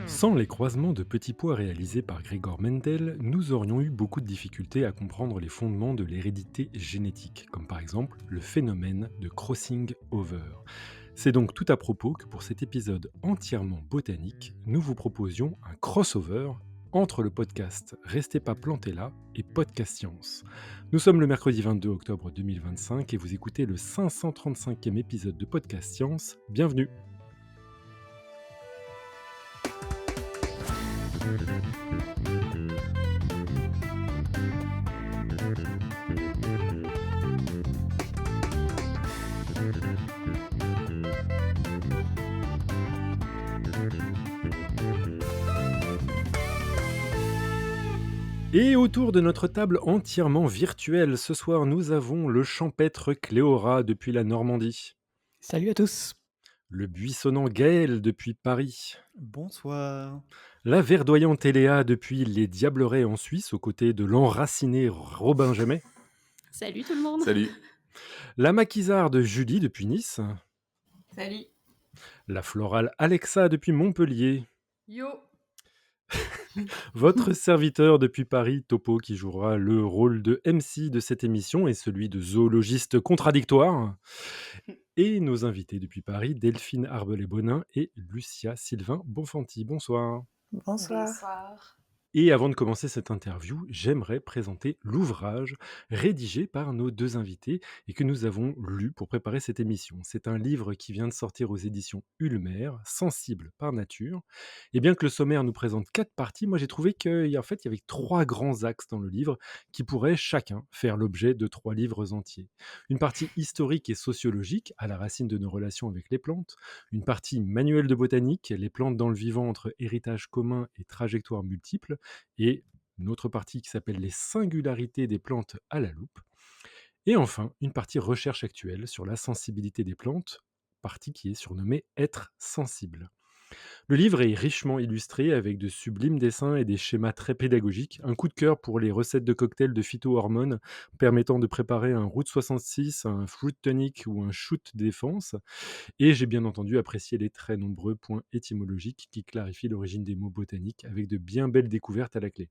Sans les croisements de petits pois réalisés par Gregor Mendel, nous aurions eu beaucoup de difficultés à comprendre les fondements de l'hérédité génétique, comme par exemple le phénomène de crossing over. C'est donc tout à propos que pour cet épisode entièrement botanique, nous vous proposions un crossover entre le podcast Restez pas planté là et Podcast Science. Nous sommes le mercredi 22 octobre 2025 et vous écoutez le 535e épisode de Podcast Science. Bienvenue. Et autour de notre table entièrement virtuelle, ce soir, nous avons le champêtre Cléora depuis la Normandie, Salut à tous. le buissonnant Gaël depuis Paris, Bonsoir. la verdoyante Eléa depuis les Diablerets en Suisse, aux côtés de l'enraciné Robin Jamet, Salut tout le monde. Salut. la maquisarde Julie depuis Nice, Salut. la florale Alexa depuis Montpellier, Yo. votre serviteur depuis Paris, Topo, qui jouera le rôle de MC de cette émission et celui de zoologiste contradictoire. Et nos invités depuis Paris, Delphine Arbelé-Bonin et Lucia Sylvain Bonfanti. Bonsoir. Bonsoir. Bonsoir. Et avant de commencer cette interview, j'aimerais présenter l'ouvrage rédigé par nos deux invités et que nous avons lu pour préparer cette émission. C'est un livre qui vient de sortir aux éditions Ulmer, Sensible par nature. Et bien que le sommaire nous présente 4 parties, moi j'ai trouvé qu'il y avait 3 grands axes dans le livre qui pourraient chacun faire l'objet de 3 livres entiers. Une partie historique et sociologique, à la racine de nos relations avec les plantes. Une partie manuel de botanique, les plantes dans le vivant entre héritage commun et trajectoires multiples. Et une autre partie qui s'appelle les singularités des plantes à la loupe. Et enfin, une partie recherche actuelle sur la sensibilité des plantes, partie qui est surnommée Être sensible. Le livre est richement illustré avec de sublimes dessins et des schémas très pédagogiques. Un coup de cœur pour les recettes de cocktails de phytohormones permettant de préparer un Route 66, un Fruit Tonic ou un Shoot Défense. Et j'ai bien entendu apprécié les très nombreux points étymologiques qui clarifient l'origine des mots botaniques avec de bien belles découvertes à la clé.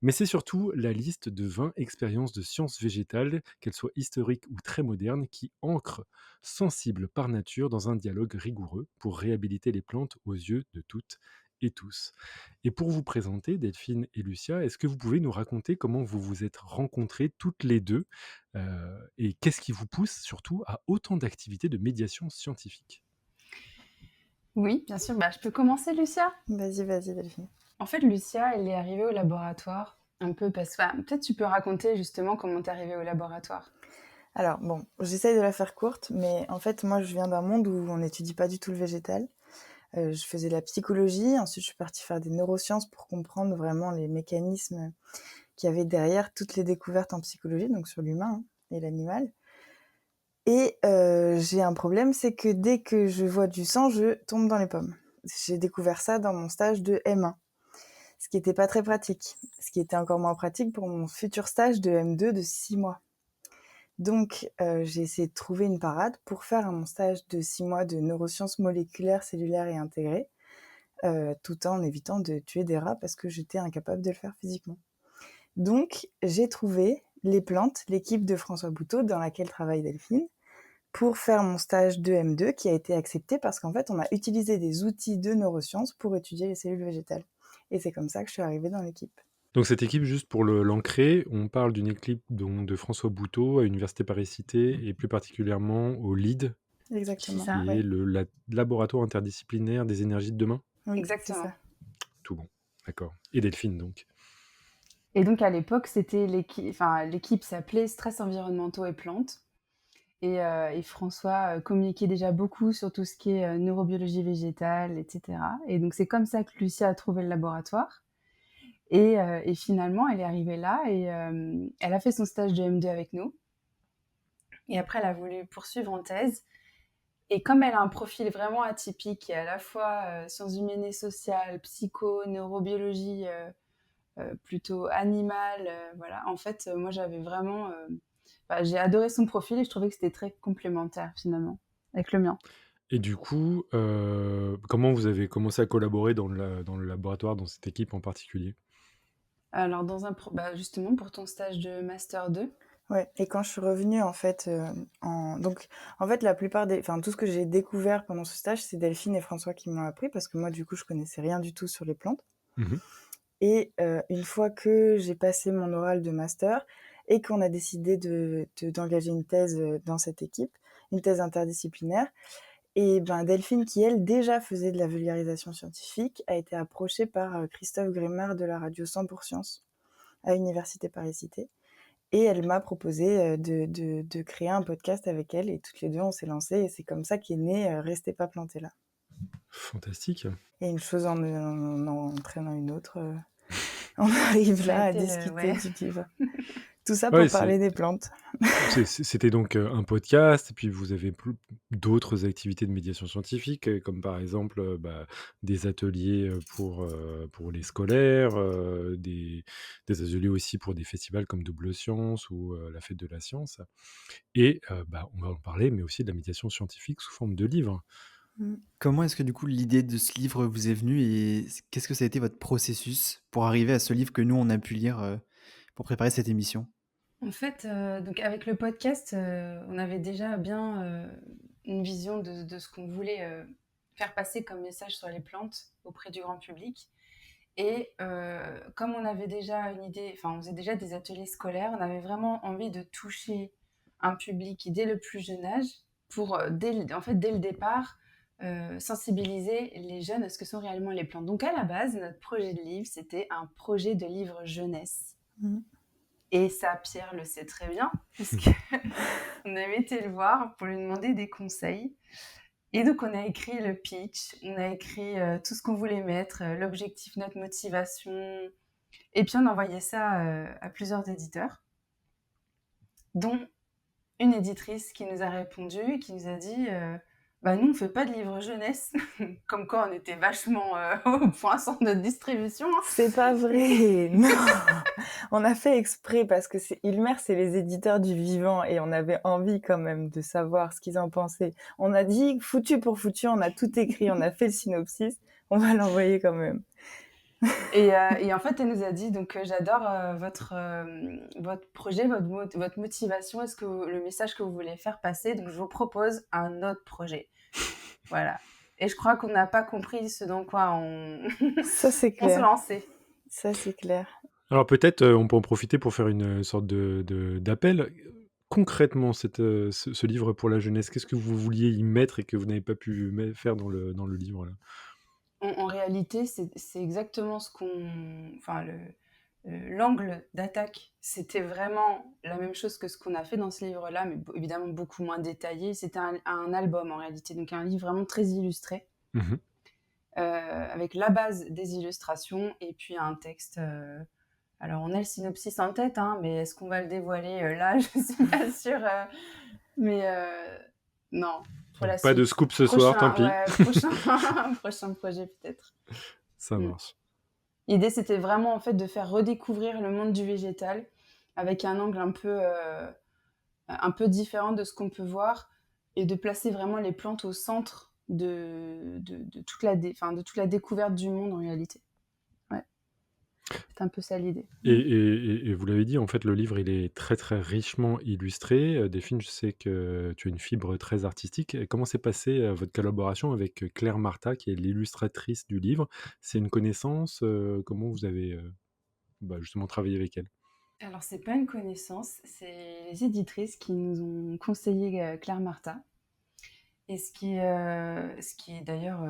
Mais c'est surtout la liste de 20 expériences de sciences végétales, qu'elles soient historiques ou très modernes, qui ancrent sensibles par nature dans un dialogue rigoureux pour réhabiliter les plantes aux yeux de toutes et tous. Et pour vous présenter, Delphine et Lucia, est-ce que vous pouvez nous raconter comment vous vous êtes rencontrées toutes les deux et qu'est-ce qui vous pousse surtout à autant d'activités de médiation scientifique? Oui, bien sûr. Je peux commencer, Lucia. Vas-y, Delphine. En fait, Lucia, elle est arrivée au laboratoire un peu parce que... peut-être tu peux raconter justement comment t'es arrivée au laboratoire. Alors, bon, j'essaye de la faire courte, mais en fait, moi, je viens d'un monde où on n'étudie pas du tout le végétal. Je faisais de la psychologie, ensuite je suis partie faire des neurosciences pour comprendre vraiment les mécanismes qu'il y avait derrière toutes les découvertes en psychologie, donc sur l'humain et l'animal. Et j'ai un problème, c'est que dès que je vois du sang, je tombe dans les pommes. J'ai découvert ça dans mon stage de M1, ce qui n'était pas très pratique, ce qui était encore moins pratique pour mon futur stage de M2 de 6 mois. Donc, j'ai essayé de trouver une parade pour faire mon stage de 6 mois de neurosciences moléculaires, cellulaires et intégrées, tout en évitant de tuer des rats parce que j'étais incapable de le faire physiquement. Donc, j'ai trouvé les plantes, l'équipe de François Bouteau dans laquelle travaille Delphine, pour faire mon stage de M2 qui a été accepté parce qu'en fait, on a utilisé des outils de neurosciences pour étudier les cellules végétales. Et c'est comme ça que je suis arrivée dans l'équipe. Donc cette équipe, juste pour l'ancrer, on parle d'une équipe de François Bouteau à l'Université Paris-Cité et plus particulièrement au LEAD, Exactement. C'est ça, qui ouais. est le laboratoire interdisciplinaire des énergies de demain. Oui, exactement. c'est ça. Tout bon, d'accord. Et Delphine donc. Et donc à l'époque, c'était l'équipe s'appelait Stress environnementaux et plantes. Et François communiquait déjà beaucoup sur tout ce qui est neurobiologie végétale, etc. Et donc c'est comme ça que Lucia a trouvé le laboratoire. Et finalement, elle est arrivée là et elle a fait son stage de M2 avec nous. Et après, elle a voulu poursuivre en thèse. Et comme elle a un profil vraiment atypique, qui est à la fois sciences humaines et sociales, psycho, neurobiologie, plutôt animale, voilà. En fait, moi, j'avais vraiment... j'ai adoré son profil et je trouvais que c'était très complémentaire, finalement. avec le mien. Et du coup, comment vous avez commencé à collaborer dans le laboratoire, dans cette équipe en particulier? Alors justement pour ton stage de master 2. Ouais, et quand je suis revenue en fait, en fait la plupart des tout ce que j'ai découvert pendant ce stage, c'est Delphine et François qui m'ont appris parce que moi du coup je connaissais rien du tout sur les plantes. Mmh. Et une fois que j'ai passé mon oral de master et qu'on a décidé d'engager une thèse, dans cette équipe, une thèse interdisciplinaire, et ben, Delphine qui elle déjà faisait de la vulgarisation scientifique, a été approchée par, Christophe Grémard de la radio 100 pour Science à Université Paris-Cité, et elle m'a proposé, de créer un podcast avec elle, et toutes les 2 on s'est lancées, et c'est comme ça qu'est né, Restez pas plantés là. Fantastique. Et une chose en entraînant une autre, on arrive Ça a là à été discuter ouais. du livre. Tout ça Ouais, pour parler des plantes. c'était donc, un podcast et puis vous avez d'autres activités de médiation scientifique, comme par exemple, des ateliers, pour les scolaires, des ateliers aussi pour des festivals comme Double Science ou, la Fête de la Science et on va en parler, mais aussi de la médiation scientifique sous forme de livres. Mmh. Comment est-ce que du coup l'idée de ce livre vous est venue et qu'est-ce que ça a été votre processus pour arriver à ce livre que nous on a pu lire, pour préparer cette émission? En fait, donc avec le podcast, on avait déjà bien, une vision de ce qu'on voulait, faire passer comme message sur les plantes auprès du grand public et comme on avait déjà une idée on faisait déjà des ateliers scolaires, on avait vraiment envie de toucher un public dès le plus jeune âge pour, dès le départ, sensibiliser les jeunes à ce que sont réellement les plantes. Donc à la base, notre projet de livre, c'était un projet de livre jeunesse. Mmh. Et ça, Pierre le sait très bien, puisqu'on avait été le voir pour lui demander des conseils. Et donc, on a écrit le pitch, on a écrit tout ce qu'on voulait mettre, l'objectif, notre motivation. Et puis, on a envoyé ça à plusieurs éditeurs, dont une éditrice qui nous a répondu et qui nous a dit nous, on fait pas de livre jeunesse. Comme quoi, on était vachement au point sur notre distribution. Hein. C'est pas vrai! Non! On a fait exprès parce que Ulmer, c'est les éditeurs du vivant, et on avait envie quand même de savoir ce qu'ils en pensaient. On a dit foutu pour foutu, on a tout écrit, on a fait le synopsis, on va l'envoyer quand même. Et en fait, elle nous a dit donc j'adore votre projet, votre motivation, est-ce que le message que vous voulez faire passer, donc je vous propose un autre projet. Voilà. Et je crois qu'on n'a pas compris ce dans quoi on, Ça, c'est on se clair. lançait. Ça, c'est clair. Alors peut-être, on peut en profiter pour faire une, sorte d'appel. Concrètement, ce livre pour la jeunesse, qu'est-ce que vous vouliez y mettre et que vous n'avez pas pu faire dans le livre là? En réalité, c'est exactement ce qu'on. L'angle d'attaque, c'était vraiment la même chose que ce qu'on a fait dans ce livre-là, mais évidemment beaucoup moins détaillé. C'était un album en réalité, donc un livre vraiment très illustré. Mmh. Avec la base des illustrations et puis un texte. Alors, on a le synopsis en tête, hein, mais est-ce qu'on va le dévoiler là? Je suis pas sûre. Mais non, pour la Donc pas de suite. scoop ce soir, tant pis. Ouais, prochain, prochain projet peut-être. Ça Mm. marche. L'idée, c'était vraiment en fait de faire redécouvrir le monde du végétal avec un angle un peu différent de ce qu'on peut voir et de placer vraiment les plantes au centre de toute de toute la découverte du monde en réalité. Ouais, c'est un peu ça l'idée. Et vous l'avez dit, en fait, le livre, il est très, très richement illustré. Delphine, je sais que tu as une fibre très artistique. Et comment s'est passée, votre collaboration avec, Claire Marta, qui est l'illustratrice du livre? C'est une connaissance? Comment vous avez, justement travaillé avec elle? Alors, c'est pas une connaissance, c'est les éditrices qui nous ont conseillé Claire Marta. Et ce qui est d'ailleurs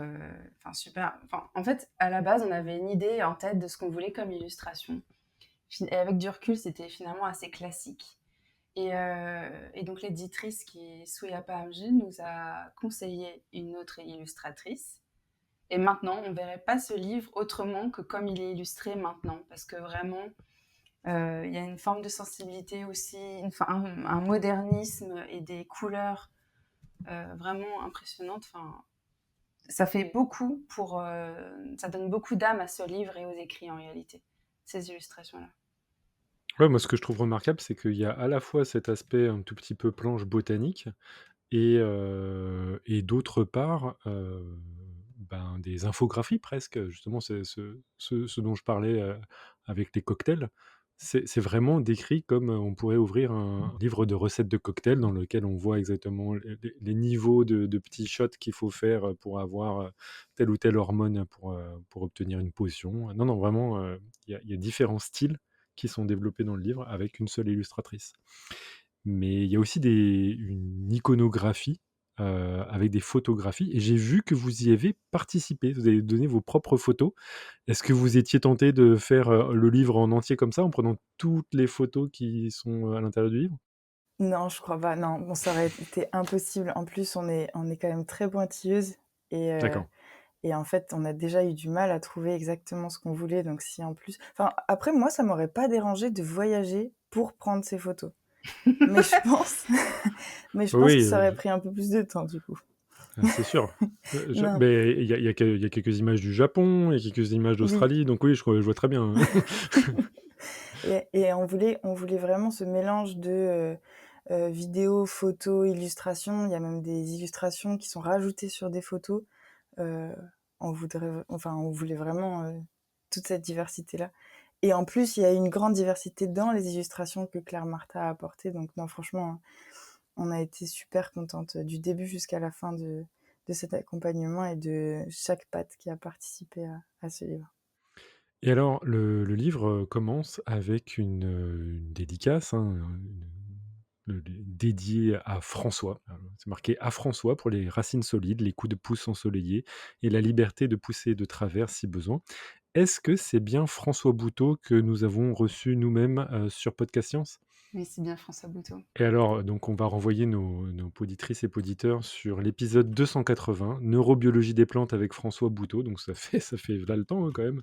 super. En fait, à la base, on avait une idée en tête de ce qu'on voulait comme illustration. Et avec du recul, c'était finalement assez classique. Et donc, l'éditrice qui est Souyapa Amji nous a conseillé une autre illustratrice. Et maintenant, on ne verrait pas ce livre autrement que comme il est illustré maintenant. Parce que vraiment, il y a une forme de sensibilité aussi, un modernisme et des couleurs vraiment impressionnantes. Ça fait beaucoup ça donne beaucoup d'âme à ce livre et aux écrits en réalité, ces illustrations-là. Ouais, moi, ce que je trouve remarquable, c'est qu'il y a à la fois cet aspect un tout petit peu planche botanique et d'autre part, ben, des infographies presque, justement, c'est ce dont je parlais, avec les cocktails. C'est vraiment décrit comme, on pourrait ouvrir un livre de recettes de cocktails dans lequel on voit exactement les niveaux de petits shots qu'il faut faire, pour avoir, telle ou telle hormone pour obtenir une potion. Non, non, vraiment, il y a différents styles qui sont développés dans le livre avec une seule illustratrice. Mais il y a aussi une iconographie, avec des photographies et j'ai vu que vous y avez participé. Vous avez donné vos propres photos. Est-ce que vous étiez tenté de faire, le livre en entier comme ça, en prenant toutes les photos qui sont, à l'intérieur du livre? Non, je crois pas, non, bon, ça aurait été impossible. En plus, on est quand même très pointilleuse et heu D'accord. et en fait, on a déjà eu du mal à trouver exactement ce qu'on voulait, donc si en plus enfin, après moi, ça m'aurait pas dérangé de voyager pour prendre ces photos. Mais je pense mais je pense que Oui, ça aurait pris un peu plus de temps, du coup. c'est sûr. Je Non, beh, il y a quelques images du Japon, il y a quelques images oui. d'Australie, donc oui, je vois très bien. Et on voulait vraiment ce mélange de, vidéos, photos, illustrations. Il y a même des illustrations qui sont rajoutées sur des photos. Heu, on voulait vraiment, toute cette diversité-là et en plus, il y a une grande diversité dans les illustrations que Claire Martin a apportées donc non, franchement, on a été super contentes, du début jusqu'à la fin de cet accompagnement et de chaque patte qui a participé à ce livre. Et alors, le livre, commence avec une dédicace, hein, dédié à François. C'est marqué: «À François pour les racines solides, les coups de pouce ensoleillés et la liberté de pousser de travers si besoin». Est-ce que c'est bien François Bouteau que nous avons reçu nous-mêmes, sur Podcast Science? Oui, c'est bien François Bouteau. Et alors, donc on va renvoyer nos poditrices et poditeurs sur l'épisode 280, Neurobiologie des plantes avec François Bouteau, donc ça fait là le temps, hein, quand même,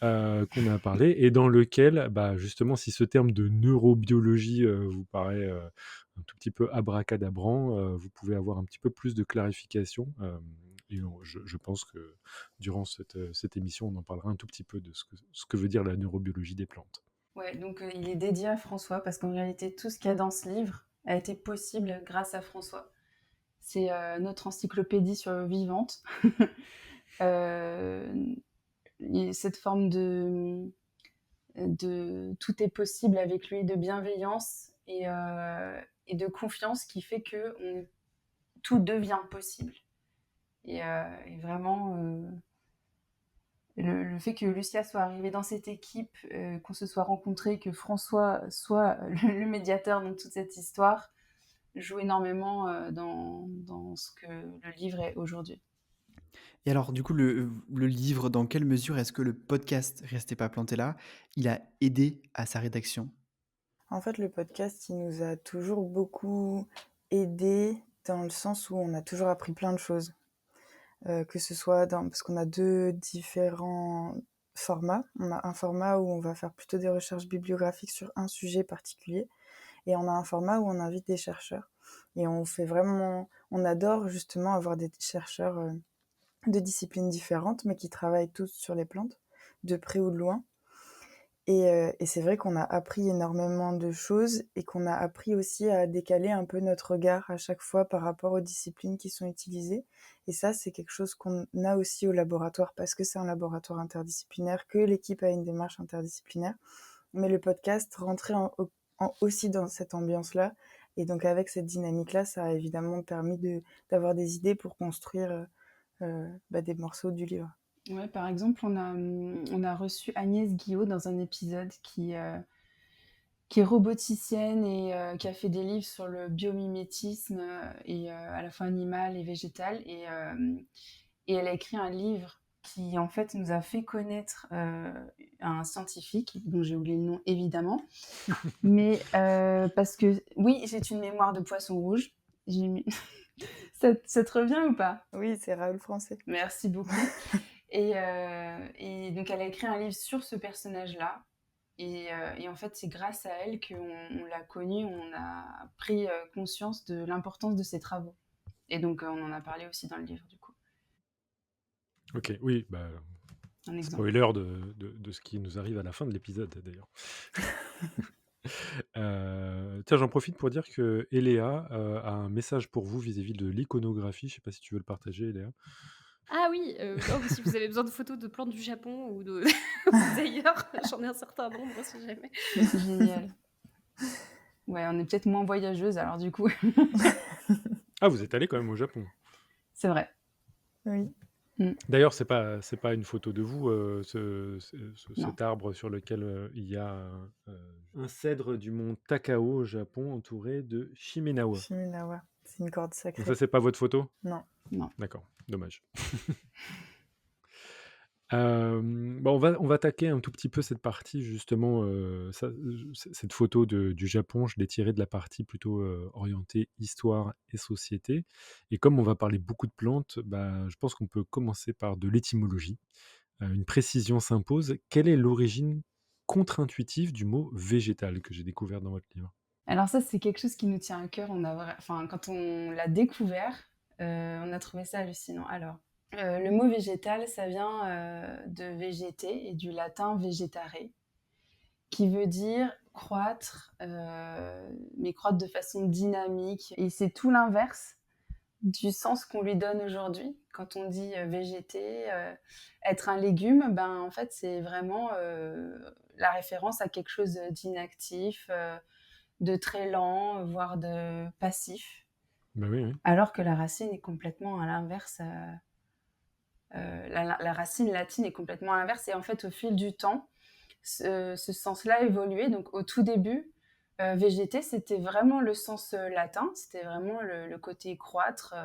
qu'on a parlé et dans lequel, bah, justement, si ce terme de neurobiologie, vous paraît, un tout petit peu abracadabrant, vous pouvez avoir un petit peu plus de clarification, et je pense que durant cette émission, on en parlera un tout petit peu de ce que veut dire la neurobiologie des plantes. Ouais, donc il est dédié à François parce qu'en réalité, tout ce qu'il y a dans ce livre a été possible grâce à François. C'est notre encyclopédie vivante. Euh, cette forme de tout est possible avec lui, de bienveillance et de confiance qui fait que tout devient possible. Et vraiment, le fait que Lucia soit arrivée dans cette équipe, qu'on se soit rencontrés, que François soit le médiateur dans toute cette histoire, joue énormément dans ce que le livre est aujourd'hui. Et alors du coup, le livre, dans quelle mesure est-ce que le podcast Restez pas planté là, il a aidé à sa rédaction? En fait, le podcast, il nous a toujours beaucoup aidés dans le sens où on a toujours appris plein de choses. Que ce soit parce qu'on a 2 différents formats. On a un format où on va faire plutôt des recherches bibliographiques sur un sujet particulier et on a un format où on invite des chercheurs et on adore justement avoir des chercheurs, de disciplines différentes, mais qui travaillent tous sur les plantes, de près ou de loin. Et c'est vrai qu'on a appris énormément de choses et qu'on a appris aussi à décaler un peu notre regard à chaque fois par rapport aux disciplines qui sont utilisées. Et ça, c'est quelque chose qu'on a aussi au laboratoire parce que c'est un laboratoire interdisciplinaire, que l'équipe a une démarche interdisciplinaire. Mais le podcast rentrait aussi dans cette ambiance-là. Et donc avec cette dynamique-là, ça a évidemment permis d'avoir des idées pour construire des morceaux du livre. Ouais, par exemple, on a reçu Agnès Guillot dans un épisode qui est roboticienne et qui a fait des livres sur le biomimétisme et à la fois animal et végétal. Et elle a écrit un livre qui, en fait, nous a fait connaître un scientifique, dont j'ai oublié le nom, évidemment. Mais parce que, oui, j'ai une mémoire de poisson rouge. J'ai mis... ça te revient ou pas? Oui, c'est Raoul Français. Merci beaucoup. Et donc, elle a écrit un livre sur ce personnage-là. Et en fait, c'est grâce à elle qu'on l'a connu, on a pris conscience de l'importance de ses travaux. Et donc, on en a parlé aussi dans le livre, du coup. OK, oui, bah, Un exemple. spoiler de ce qui nous arrive à la fin de l'épisode, d'ailleurs. Tiens, j'en profite pour dire que Eléa, a un message pour vous vis-à-vis de l'iconographie. Je sais pas si tu veux le partager, Eléa? Ah oui, non, si vous avez besoin de photos de plantes du Japon ou de ou d'ailleurs, j'en ai un certain nombre si jamais. Génial. Ouais, on est peut-être moins voyageuses alors du coup. Ah, vous êtes allés quand même au Japon? C'est vrai. Oui. D'ailleurs, c'est pas une photo de vous, Non. cet arbre sur lequel, il y a un cèdre du mont Takao au Japon entouré de Shimenawa. Shiminawa, c'est une corde Donc ça, sacrée. c'est pas votre photo? Non. Non. D'accord, dommage. Bah, on va attaquer un tout petit peu cette partie justement, ça, cette photo du Japon, je l'ai tirée de la partie plutôt, orientée histoire et société et comme on va parler beaucoup de plantes, bah, je pense qu'on peut commencer par de l'étymologie. Une précision s'impose. Quelle est l'origine contre-intuitive du mot végétal que j'ai découvert dans votre livre? Alors ça, c'est quelque chose qui nous tient à cœur. Enfin, quand on l'a découvert, on a trouvé ça hallucinant. Alors, le mot végétal, ça vient de végéter et du latin vegetare, qui veut dire croître, mais croître de façon dynamique. Et c'est tout l'inverse du sens qu'on lui donne aujourd'hui. Quand on dit végéter, être un légume, ben, en fait, c'est vraiment la référence à quelque chose d'inactif, de très lent, voire de passif, Bah, oui, oui. alors que la racine est complètement à l'inverse. La racine latine est complètement à l'inverse. Et en fait, au fil du temps, ce sens-là a évolué. Donc, au tout début, végéter, c'était vraiment le sens latin, c'était vraiment le côté croître,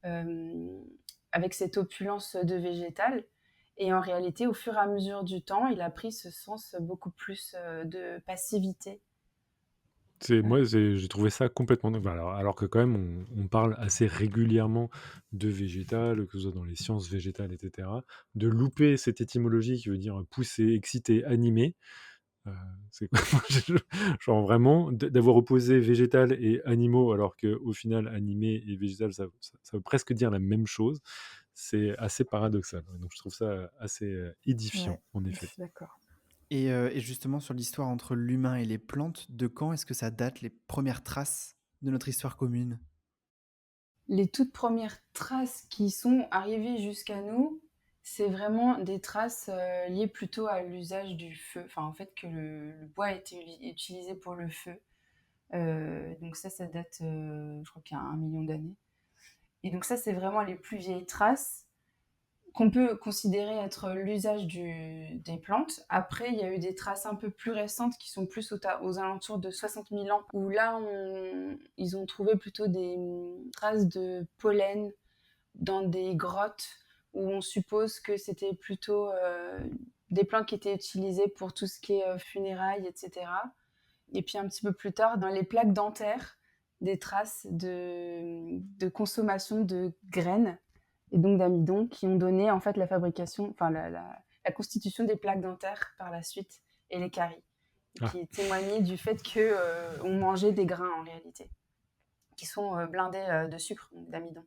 avec cette opulence de végétal. Et en réalité, au fur et à mesure du temps, il a pris ce sens beaucoup plus de passivité. J'ai trouvé ça complètement dingue. Bah, alors que quand même on parle assez régulièrement de végétal, que ce soit dans les sciences végétales et cetera. De louper cette étymologie qui veut dire pousser, exciter, animer, c'est genre vraiment d'avoir opposé végétal et animaux alors qu'au final animé et végétal ça veut presque dire la même chose. C'est assez paradoxal, ouais, donc je trouve ça assez, édifiant Ouais, en je effet. suis d'accord. Et justement sur l'histoire entre l'humain et les plantes, de quand est-ce que ça date les premières traces de notre histoire commune? Les toutes premières traces qui sont arrivées jusqu'à nous, c'est vraiment des traces liées plutôt à l'usage du feu, enfin en fait que le bois a été utilisé pour le feu. Donc ça date, je crois qu'il y a 1 million d'années. Et donc ça, c'est vraiment les plus vieilles traces qu'on peut considérer être l'usage des plantes. Après, il y a eu des traces un peu plus récentes qui sont plus aux alentours de 60 000 ans, où là, ils ont trouvé plutôt des traces de pollen dans des grottes, où on suppose que c'était plutôt des plantes qui étaient utilisées pour tout ce qui est funérailles, etc. Et puis un petit peu plus tard, dans les plaques dentaires, des traces de consommation de graines et donc d'amidon qui ont donné en fait la fabrication, enfin la constitution des plaques dentaires par la suite et les caries, Ah, qui témoignaient du fait que on mangeait des grains en réalité, qui sont blindés de sucre, donc d'amidon.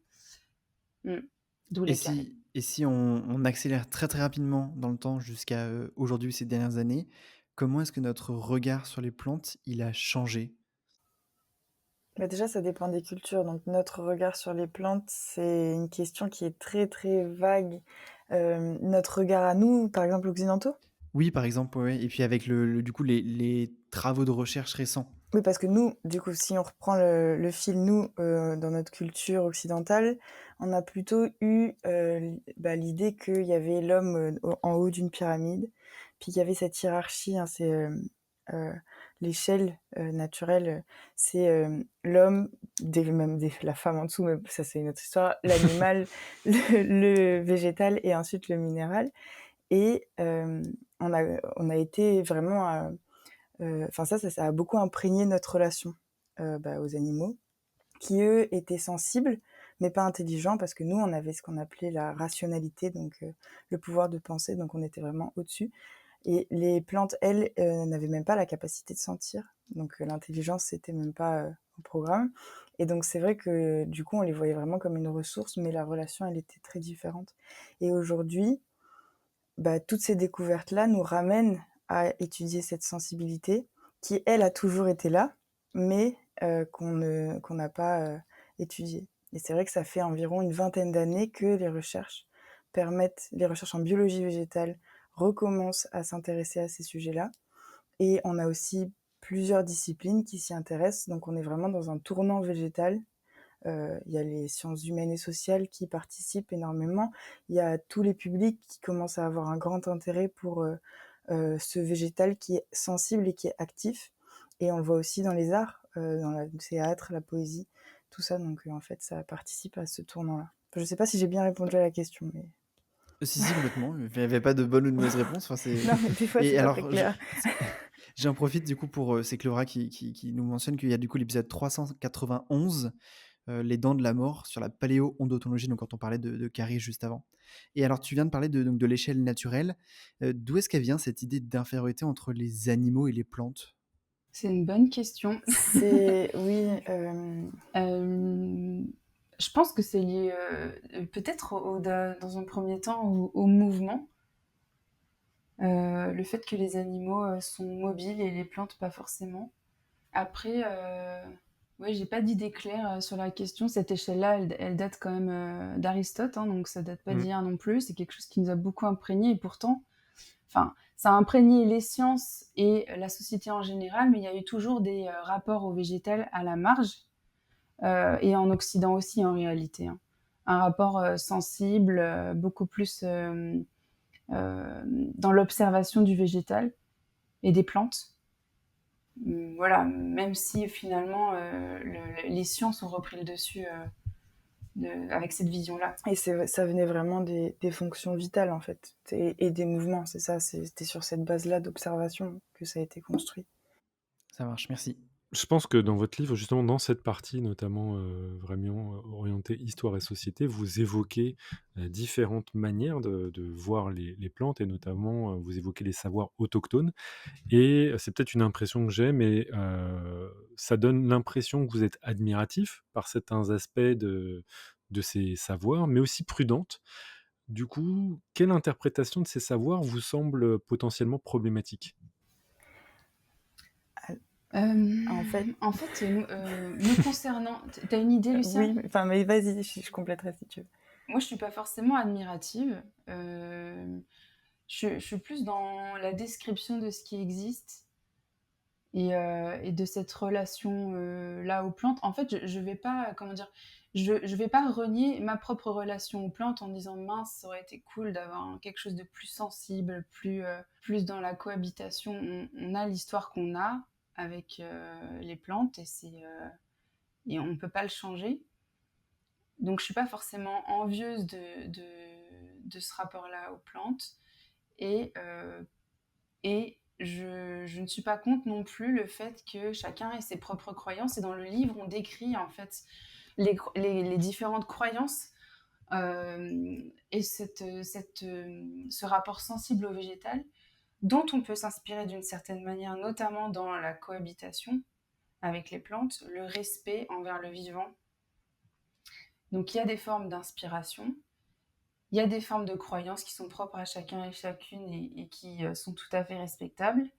Mm. D'où Et les caries. si on accélère très, très rapidement dans le temps jusqu'à, aujourd'hui, ces dernières années, comment est-ce que notre regard sur les plantes, il a changé? Bah, déjà, ça dépend des cultures. Donc notre regard sur les plantes, c'est une question qui est très, très vague. Notre regard à nous, par exemple occidentaux? Oui, par exemple, ouais, ouais, et puis avec le du coup, les travaux de recherche récents. Oui, parce que nous, du coup, si on reprend le fil, nous, dans notre culture occidentale, on a plutôt eu, l'idée qu'il y avait l'homme, en haut d'une pyramide, puis qu'il y avait cette hiérarchie, hein, c'est, l'échelle, naturelle, c'est, l'homme, même la femme en dessous, mais ça, c'est une autre histoire, l'animal, le végétal et ensuite le minéral et on a été vraiment, enfin ça a beaucoup imprégné notre relation, aux animaux qui, eux, étaient sensibles, mais pas intelligents parce que nous, on avait ce qu'on appelait la rationalité, donc le pouvoir de penser, donc on était vraiment au-dessus et les plantes, elles, n'avaient même pas la capacité de sentir, donc l'intelligence, c'était même pas, au programme et donc c'est vrai que, du coup, on les voyait vraiment comme une ressource, mais la relation, elle était très différente et aujourd'hui, toutes ces découvertes-là nous ramènent à étudier cette sensibilité qui, elle, a toujours été là, mais qu'on n'a pas, étudiées. Et c'est vrai que ça fait environ une vingtaine d'années que les recherches en biologie végétale recommencent à s'intéresser à ces sujets-là. Et on a aussi plusieurs disciplines qui s'y intéressent, donc on est vraiment dans un tournant végétal. Il y a les sciences humaines et sociales qui participent énormément. Il y a tous les publics qui commencent à avoir un grand intérêt pour, ce végétal qui est sensible et qui est actif. Et on le voit aussi dans les arts, dans le théâtre, la poésie, tout ça, donc en fait, ça participe à ce tournant-là. Je ne sais pas si j'ai bien répondu à la question, mais Si, si, complètement, il y avait pas de bonne ou de mauvaise réponse, enfin, c'est non, mais des fois, c'est et pas très alors je clair. j'en profite du coup pour, c'est Cléora qui nous mentionne qu'il y a du coup l'épisode 391, Les dents de la mort sur la paléodontologie, donc quand on parlait de caries juste avant. Et alors tu viens de parler de l'échelle naturelle, d'où est-ce qu'elle vient cette idée d'infériorité entre les animaux et les plantes? C'est une bonne question. C'est oui, Hem, je pense que c'est lié, peut-être dans un premier temps au mouvement. Le fait que les animaux, sont mobiles et les plantes pas forcément. Après, ouais, j'ai pas d'idée claire, sur la question. Cette échelle-là, elle date quand même, d'Aristote, hein, donc ça date pas Mmh. d'hier non plus. C'est quelque chose qui nous a beaucoup imprégné et pourtant, enfin, ça a imprégné les sciences et la société en général, mais il y a eu toujours des, rapports au végétal à la marge, et en Occident aussi en réalité, hein. Un rapport, sensible, beaucoup plus, dans l'observation du végétal et des plantes. Voilà, même si finalement, les sciences ont repris le dessus, avec cette vision-là. et ça venait vraiment des fonctions vitales, en fait, et des mouvements, c'est ça, c'était sur cette base-là d'observation que ça a été construit. Ça marche, merci. Je pense que dans votre livre, justement, dans cette partie, notamment, vraiment, orientée histoire et société, vous évoquez, différentes manières de voir les plantes et notamment, vous évoquez les savoirs autochtones et c'est peut-être une impression que j'ai, mais ça donne l'impression que vous êtes admiratif par certains aspects de ces savoirs, mais aussi prudente. Du coup, quelle interprétation de ces savoirs vous semble, potentiellement problématique? Al En fait, En fait, me concernant, tu as une idée, Lucien? oui, enfin, mais vas-y, je compléterai si tu veux. Moi, je suis pas forcément admirative. Je suis plus dans la description de ce qui existe et de cette relation, là aux plantes. En fait, je vais pas, comment dire? Je vais pas renier ma propre relation aux plantes en disant: «Mince, ça aurait été cool d'avoir quelque chose de plus sensible, plus dans la cohabitation». On a l'histoire qu'on a avec, les plantes et on peut pas le changer. Donc je suis pas forcément envieuse de ce rapport-là aux plantes et je ne suis pas contre non plus le fait que chacun ait ses propres croyances et dans le livre, on décrit en fait les différentes croyances, et ce rapport sensible au végétal dont on peut s'inspirer d'une certaine manière, notamment dans la cohabitation avec les plantes, le respect envers le vivant. Donc il y a des formes d'inspiration, il y a des formes de croyances qui sont propres à chacun et chacune et qui, sont tout à fait respectables.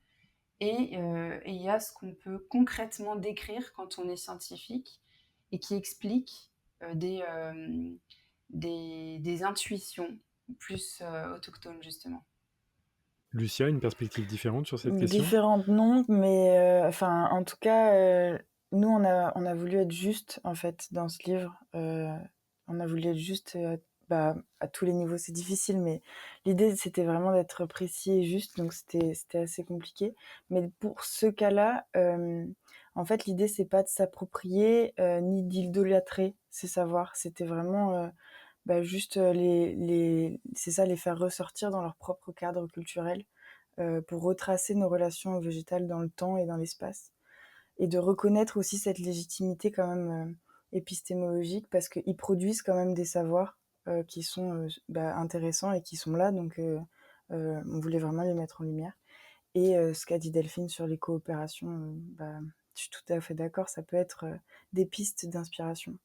Et il y a ce qu'on peut concrètement décrire quand on est scientifique et qui explique, des intuitions plus, autochtones justement. Lucia, une perspective différente sur cette question? Différentes non, mais enfin, en tout cas, nous, on a voulu être juste, en fait, dans ce livre. On a voulu être juste, bah, à tous les niveaux. C'est difficile, mais l'idée, c'était vraiment d'être précis et juste, donc c'était assez compliqué. Mais pour ce cas-là, en fait, l'idée, c'est pas de s'approprier, ni d'idolâtrer ces savoirs. C'était vraiment, bah, juste, c'est ça, les faire ressortir dans leur propre cadre culturel, pour retracer nos relations végétales dans le temps et dans l'espace et de reconnaître aussi cette légitimité quand même, épistémologique parce qu'ils produisent quand même des savoirs, qui sont, bah, intéressants et qui sont là donc on voulait vraiment les mettre en lumière et ce qu'a dit Delphine sur les coopérations, bah, je suis tout à fait d'accord, ça peut être, des pistes d'inspiration.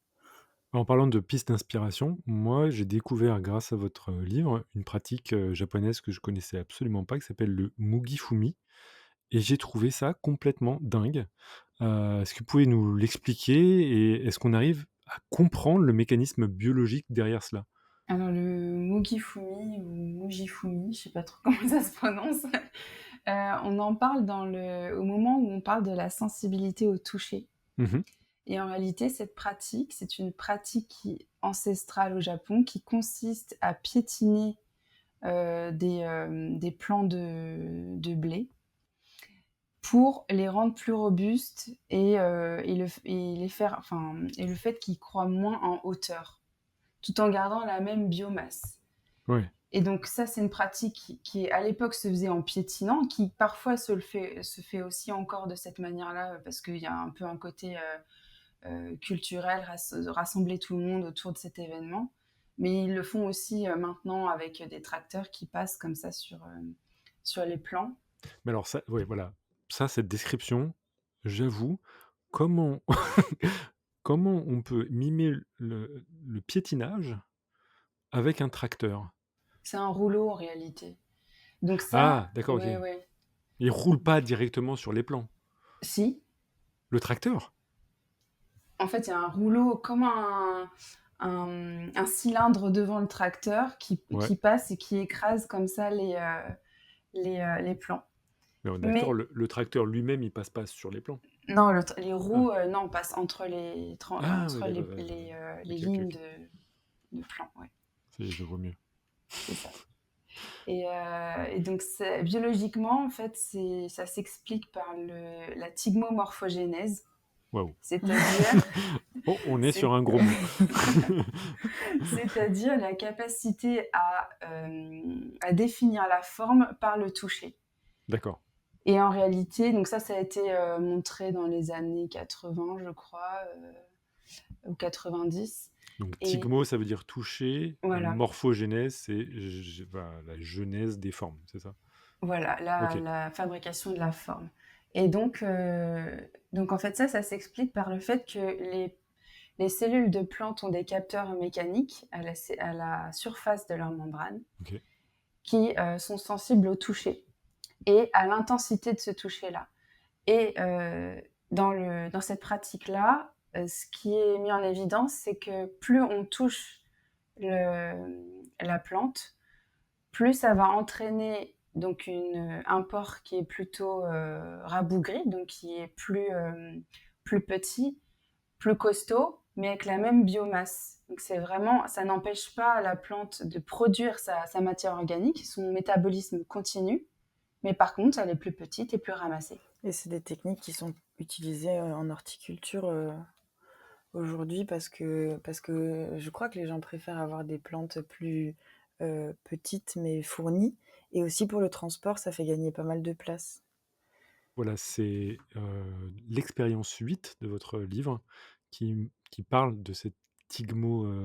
En parlant de pistes d'inspiration, moi, j'ai découvert grâce à votre, livre, une pratique, japonaise que je connaissais absolument pas, qui s'appelle le Mugi-Fumi et j'ai trouvé ça complètement dingue. Est-ce que vous pouvez nous l'expliquer et est-ce qu'on arrive à comprendre le mécanisme biologique derrière cela? Alors le Mugifumi ou Mujifumi, je sais pas trop comment ça se prononce, on en parle au moment où on parle de la sensibilité au toucher. Mmh. Et en réalité, cette pratique, c'est une pratique ancestrale au Japon qui consiste à piétiner des plants de blé pour les rendre plus robustes et le fait qu'ils croient moins en hauteur, tout en gardant la même biomasse. Ouais. Et donc ça, c'est une pratique qui à l'époque se faisait en piétinant, qui parfois se fait aussi encore de cette manière-là, parce qu'il y a un peu un côté culturel, rassembler tout le monde autour de cet événement. Mais ils le font aussi maintenant avec des tracteurs qui passent comme ça sur les plants. Mais alors ça, ouais, voilà, ça, cette description, j'avoue, comment comment on peut mimer le piétinage avec un tracteur? C'est un rouleau en réalité. Donc ça, Ah, d'accord, OK. ouais, ouais. Il roule pas directement sur les plants? Si, Le tracteur? en fait, il y a un rouleau comme un cylindre devant le tracteur Ouais, qui passe et qui écrase comme ça les plants. mais on est d'accord, Mais le tracteur lui-même, il passe pas sur les plants? non, les Ah. roues, non, passent entre Ah oui, entre d'accord, ouais, je vois. les OK, OK, lignes OK. de plants, ouais, Je vois mieux. c'est ça. Et donc biologiquement, en fait, ça s'explique par la thigmomorphogénèse, Waouh. c'est-à-dire Oh, on est sur c'est un gros mot. c'est-à-dire la capacité à définir la forme par le toucher. D'accord. Et en réalité, donc ça a été montré dans les années 80, je crois, ou 90. Donc Et tigmo, ça veut dire toucher, voilà, morphogénèse, c'est la genèse des formes, c'est ça? voilà, OK, la fabrication de la forme. Et donc en fait, ça s'explique par le fait que les cellules de plantes ont des capteurs mécaniques à la surface de leur membrane OK. qui sont sensibles au toucher et à l'intensité de ce toucher-là. Et dans cette pratique-là, ce qui est mis en évidence, c'est que plus on touche la plante, plus ça va entraîner donc un pore qui est plutôt rabougri, donc qui est plus petit, plus costaud, mais avec la même biomasse. Donc c'est vraiment, ça n'empêche pas la plante de produire sa matière organique, son métabolisme continue, mais par contre, elle est plus petite et plus ramassée. Et c'est des techniques qui sont utilisées en horticulture aujourd'hui parce que je crois que les gens préfèrent avoir des plantes plus petites mais fournies. Et aussi pour le transport, ça fait gagner pas mal de place. Voilà, c'est, l'expérience 8 de votre livre qui parle de cette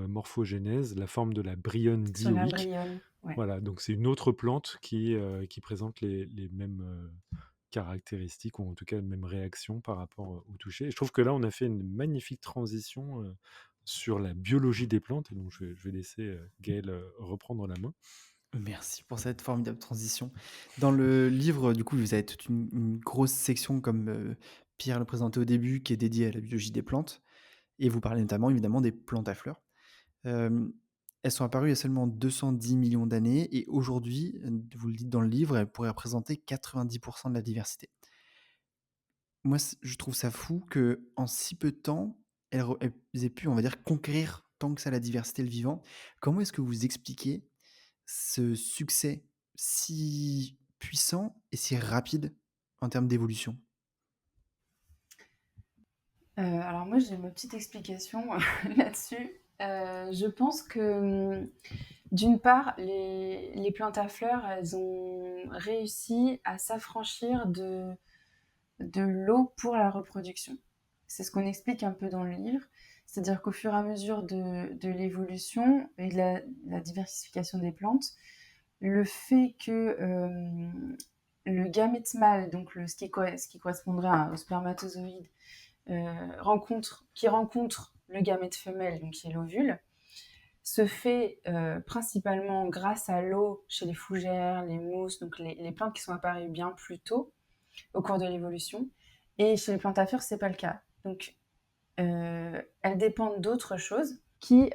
morphogénèse, la forme de la bryone Sur la dioïque. Bryone, ouais. Voilà, donc c'est une autre plante qui présente les mêmes, caractéristiques ou en tout cas les mêmes réactions par rapport, au toucher et je trouve que là, on a fait une magnifique transition, sur la biologie des plantes et donc je vais laisser, Gaël, reprendre la main. Merci pour cette formidable transition. Dans le livre, du coup, vous avez toute une grosse section comme, Pierre le présentait au début, qui est dédiée à la biologie des plantes et vous parlez notamment évidemment des plantes à fleurs. Hem, Elles sont apparues il y a seulement 210 millions d'années et aujourd'hui, vous le dites dans le livre, elles pourraient représenter 90 de la diversité. Moi, je trouve ça fou qu'en si peu de temps, elles aient pu, on va dire, conquérir tant que ça la diversité, le vivant. Comment est-ce que vous expliquez ce succès si puissant et si rapide en termes d'évolution? Alors moi, j'ai ma petite explication là-dessus. Je pense que, d'une part, les plantes à fleurs, elles ont réussi à s'affranchir de l'eau pour la reproduction. C'est ce qu'on explique un peu dans le livre. C'est-à-dire qu'au fur et à mesure de l'évolution et de la diversification des plantes, le fait que le gamète mâle, donc ce qui correspondrait au spermatozoïde, qui rencontre le gamète femelle, donc qui est l'ovule, se fait principalement grâce à l'eau chez les fougères, les mousses, donc les plantes qui sont apparues bien plus tôt au cours de l'évolution. Et chez les plantes à fleurs, c'est pas le cas. Donc, elles dépendent d'autres choses qui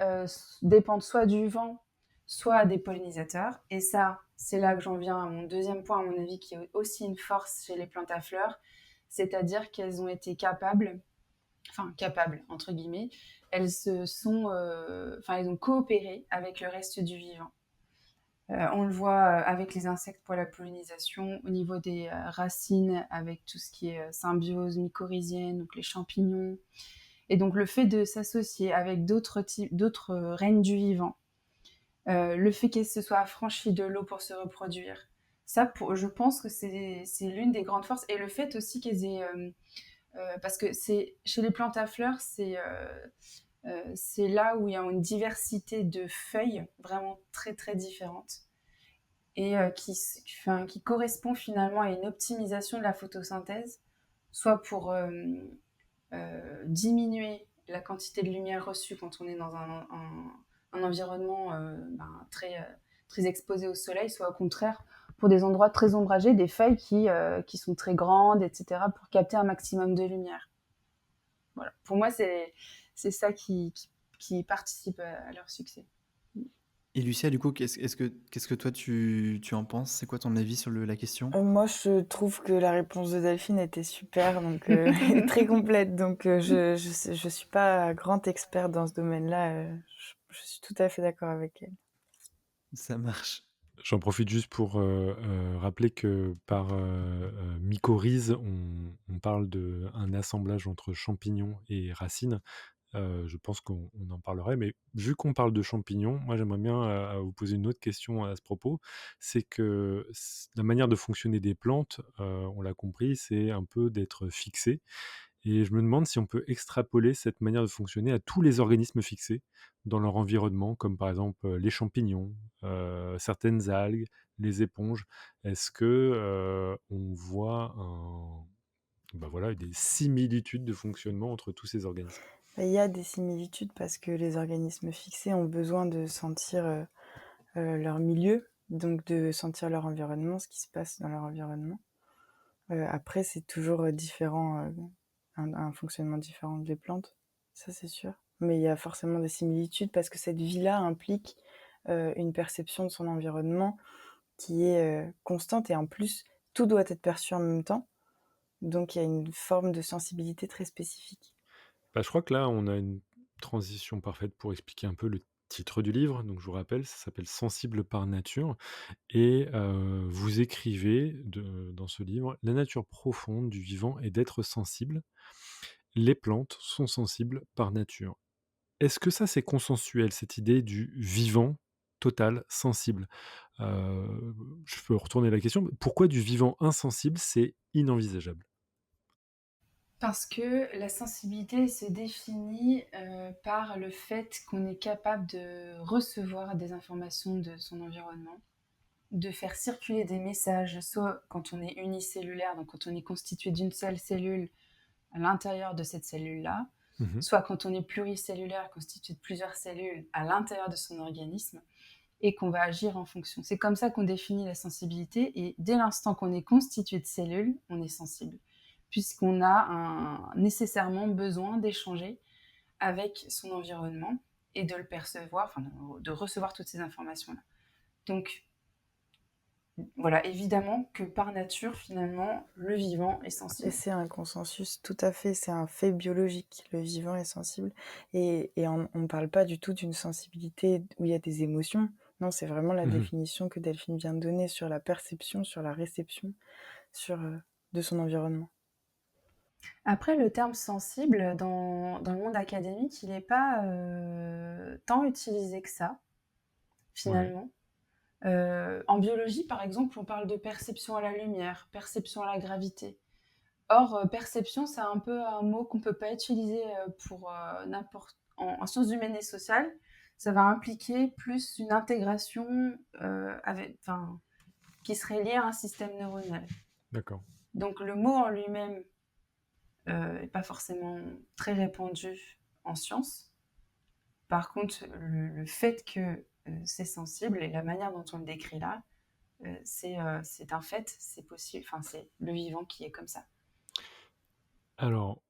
dépendent soit du vent, soit des pollinisateurs. Et ça, c'est là que j'en viens à mon deuxième point, à mon avis, qui est aussi une force chez les plantes à fleurs, c'est-à-dire qu'elles ont été capables, entre guillemets, elles ont coopéré avec le reste du vivant. On le voit avec les insectes pour la pollinisation, au niveau des racines, avec tout ce qui est symbiose mycorhizienne, donc les champignons. Et donc le fait de s'associer avec d'autres règnes du vivant, le fait qu'elles se soient affranchies de l'eau pour se reproduire, ça, je pense que c'est l'une des grandes forces. Et le fait aussi qu'elles aient... parce que chez les plantes à fleurs, c'est là où il y a une diversité de feuilles vraiment très très différentes et qui correspond finalement à une optimisation de la photosynthèse, soit pour diminuer la quantité de lumière reçue quand on est dans un environnement très exposé au soleil, soit au contraire pour des endroits très ombragés, des feuilles qui sont très grandes, etc., pour capter un maximum de lumière. Voilà. Pour moi, c'est ça qui participe à leur succès. Et Lucia, du coup, qu'est-ce que toi tu en penses? C'est quoi ton avis sur la question? Moi, je trouve que la réponse de Delphine était super, donc très complète. Donc, je suis pas grande experte dans ce domaine-là. Je suis tout à fait d'accord avec elle. Ça marche. J'en profite juste pour rappeler que par mycorhize, on parle d'un assemblage entre champignons et racines. Je pense qu'on en parlerait, mais vu qu'on parle de champignons, moi j'aimerais bien vous poser une autre question à ce propos. C'est que la manière de fonctionner des plantes, on l'a compris, c'est un peu d'être fixé. Et je me demande si on peut extrapoler cette manière de fonctionner à tous les organismes fixés dans leur environnement, comme par exemple les champignons, certaines algues, les éponges. Est-ce que on voit voilà, des similitudes de fonctionnement entre tous ces organismes? Il y a des similitudes parce que les organismes fixés ont besoin de sentir leur milieu, donc de sentir leur environnement, ce qui se passe dans leur environnement. Après, c'est toujours différent, un fonctionnement différent des plantes, ça c'est sûr. Mais il y a forcément des similitudes parce que cette vie-là implique une perception de son environnement qui est constante et en plus, tout doit être perçu en même temps. Donc il y a une forme de sensibilité très spécifique. Bah, je crois que là, on a une transition parfaite pour expliquer un peu le titre du livre. Donc, je vous rappelle, ça s'appelle Sensible par nature. Et vous écrivez dans ce livre, la nature profonde du vivant est d'être sensible. Les plantes sont sensibles par nature. Est-ce que ça, c'est consensuel, cette idée du vivant total, sensible? Je peux retourner la question. Pourquoi du vivant insensible, c'est inenvisageable? Parce que la sensibilité se définit par le fait qu'on est capable de recevoir des informations de son environnement, de faire circuler des messages, soit quand on est unicellulaire, donc quand on est constitué d'une seule cellule à l'intérieur de cette cellule-là, Mmh. soit quand on est pluricellulaire, constitué de plusieurs cellules à l'intérieur de son organisme, et qu'on va agir en fonction. C'est comme ça qu'on définit la sensibilité, et dès l'instant qu'on est constitué de cellules, on est sensible, puisqu'on a nécessairement besoin d'échanger avec son environnement et de le percevoir, enfin de recevoir toutes ces informations-là. Donc voilà, évidemment que par nature, finalement, le vivant est Et sensible. c'est un consensus, tout à fait, c'est un fait biologique. Le vivant est sensible. Et on ne parle pas du tout d'une sensibilité où il y a des émotions. Non, c'est vraiment la Mmh. définition que Delphine vient de donner sur la perception, sur la réception, de son environnement. Après, le terme sensible, dans le monde académique, il n'est pas tant utilisé que ça, Ouais. finalement. En biologie, par exemple, on parle de perception à la lumière, perception à la gravité. Or, perception, c'est un peu un mot qu'on ne peut pas utiliser pour n'importe... En sciences humaines et sociales, ça va impliquer plus une intégration qui serait liée à un système neuronal. D'accord. Donc, le mot en lui-même n'est pas forcément très répandu en sciences. Par contre, le fait que c'est sensible et la manière dont on le décrit là, c'est un fait, c'est possible. Enfin, c'est le vivant qui est comme ça. Alors,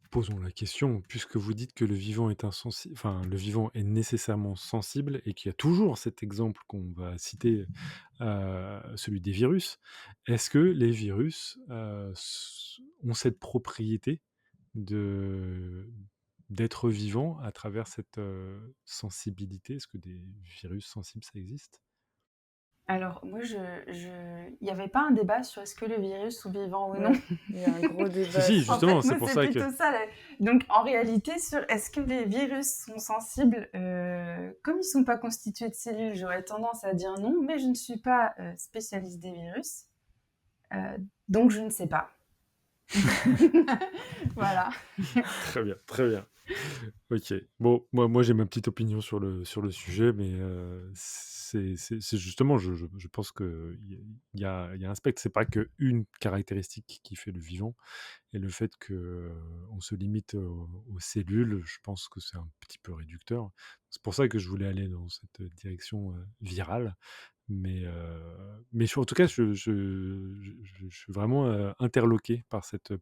posons la question, puisque vous dites que le vivant est nécessairement sensible et qu'il y a toujours cet exemple qu'on va citer, celui des virus. Est-ce que les virus ont cette propriété de d'être vivants à travers cette sensibilité? Est-ce que des virus sensibles, ça existe? Alors moi, il n'y avait pas un débat sur est-ce que les virus sont vivants ou non. Ouais, il y a un gros Si, débat si, sur En justement, fait, c'est moi, pour c'est ça que... plutôt ça. Donc, en réalité, sur est-ce que les virus sont sensibles, comme ils ne sont pas constitués de cellules, j'aurais tendance à dire non, mais je ne suis pas spécialiste des virus, euh, donc je ne sais pas. Voilà. Très bien, très bien. Ok. Bon, moi j'ai ma petite opinion sur le sujet, mais c'est justement, je pense qu'il y a un spectre. C'est pas qu'une caractéristique qui fait le vivant. Et le fait qu'on se limite aux cellules, je pense que c'est un petit peu réducteur. C'est pour ça que je voulais aller dans cette direction virale. En tout cas, je suis vraiment interloqué par cette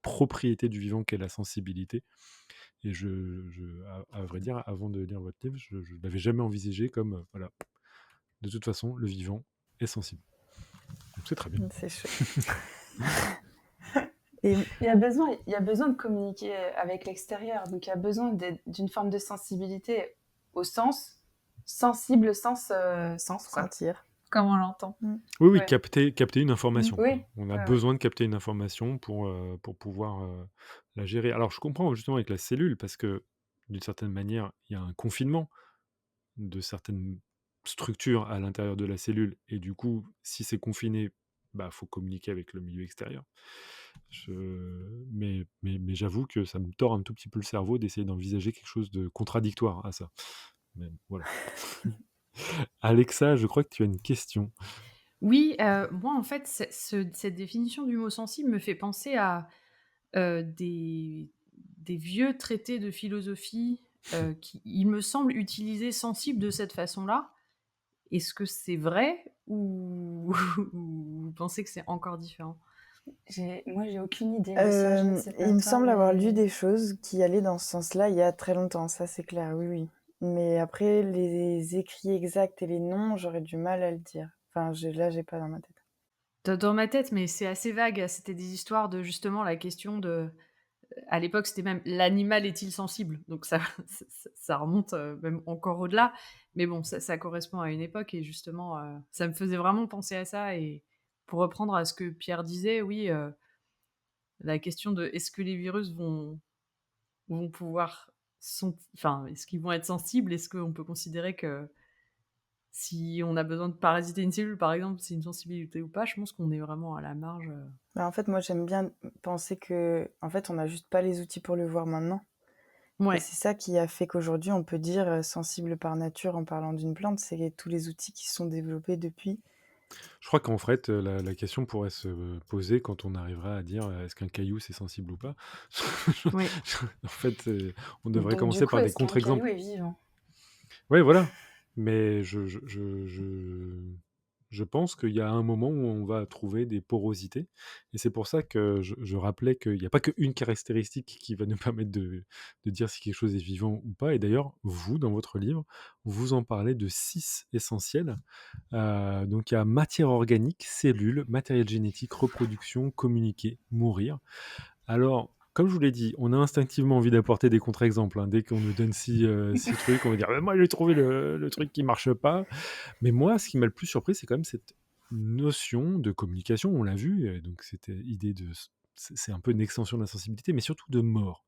propriété du vivant qu'est la sensibilité. Et à vrai dire, avant de lire votre livre, je ne l'avais jamais envisagé comme, voilà, de toute façon, le vivant est sensible. Donc c'est très bien. C'est chouette. Et Il y a besoin de communiquer avec l'extérieur, donc il y a besoin d'une forme de sensibilité au sens sensible, sens quoi, sentir. comme on l'entend. Oui, oui, Ouais. capter une information, Oui. quoi. On a Ouais, ouais. besoin de capter une information pour pouvoir la gérer. Alors, je comprends justement avec la cellule, parce que d'une certaine manière, il y a un confinement de certaines structures à l'intérieur de la cellule. Et du coup, si c'est confiné, bah, faut communiquer avec le milieu extérieur. Mais j'avoue que ça me tord un tout petit peu le cerveau d'essayer d'envisager quelque chose de contradictoire à ça. Mais voilà. Alexa, je crois que tu as une question. Oui, moi, en fait, cette définition du mot sensible me fait penser à des vieux traités de philosophie qui, il me semble, utilisaient sensible de cette façon-là. Est-ce que c'est vrai ou, ou vous pensez que c'est encore différent? Moi, j'ai aucune idée de ça, je ne sais pas il me toi, semble avoir lu mais des choses qui allaient dans ce sens-là il y a très longtemps, ça c'est clair, oui, oui. Mais après, les écrits exacts et les noms, j'aurais du mal à le dire. Enfin, là, j'ai pas dans ma tête. Dans ma tête, mais c'est assez vague. C'était des histoires de justement la question de. À l'époque, c'était même l'animal est-il sensible? Donc ça, ça remonte même encore au-delà. Mais bon, ça correspond à une époque et justement, ça me faisait vraiment penser à ça. Et pour reprendre à ce que Pierre disait, oui, la question de est-ce que les virus vont pouvoir. Enfin, est-ce qu'ils vont être sensibles? Est-ce qu'on peut considérer que si on a besoin de parasiter une cellule, par exemple, c'est une sensibilité ou pas? Je pense qu'on est vraiment à la marge. Bah, en fait, moi, j'aime bien penser que, en fait, on n'a juste pas les outils pour le voir maintenant. Et Ouais. c'est ça qui a fait qu'aujourd'hui, on peut dire sensible par nature en parlant d'une plante, c'est tous les outils qui se sont développés depuis. Je crois qu'en fait, la question pourrait se poser quand on arrivera à dire est-ce qu'un caillou c'est sensible ou pas. Oui. En fait, on devrait donc du commencer coup, par des est-ce qu'un caillou contre-exemples. est vivant? Oui, voilà. Mais je pense qu'il y a un moment où on va trouver des porosités. Et c'est pour ça que je rappelais qu'il n'y a pas qu'une caractéristique qui va nous permettre de dire si quelque chose est vivant ou pas. Et d'ailleurs, vous, dans votre livre, vous en parlez de 6 essentiels. Donc il y a matière organique, cellules, matériel génétique, reproduction, communiquer, mourir. Alors, comme je vous l'ai dit, on a instinctivement envie d'apporter des contre-exemples, hein. Dès qu'on nous donne 6 trucs, on va dire moi j'ai trouvé le truc qui marche pas. Mais moi, ce qui m'a le plus surpris, c'est quand même cette notion de communication, on l'a vu, donc c'était idée de... C'est un peu une extension de la sensibilité, mais surtout de mort.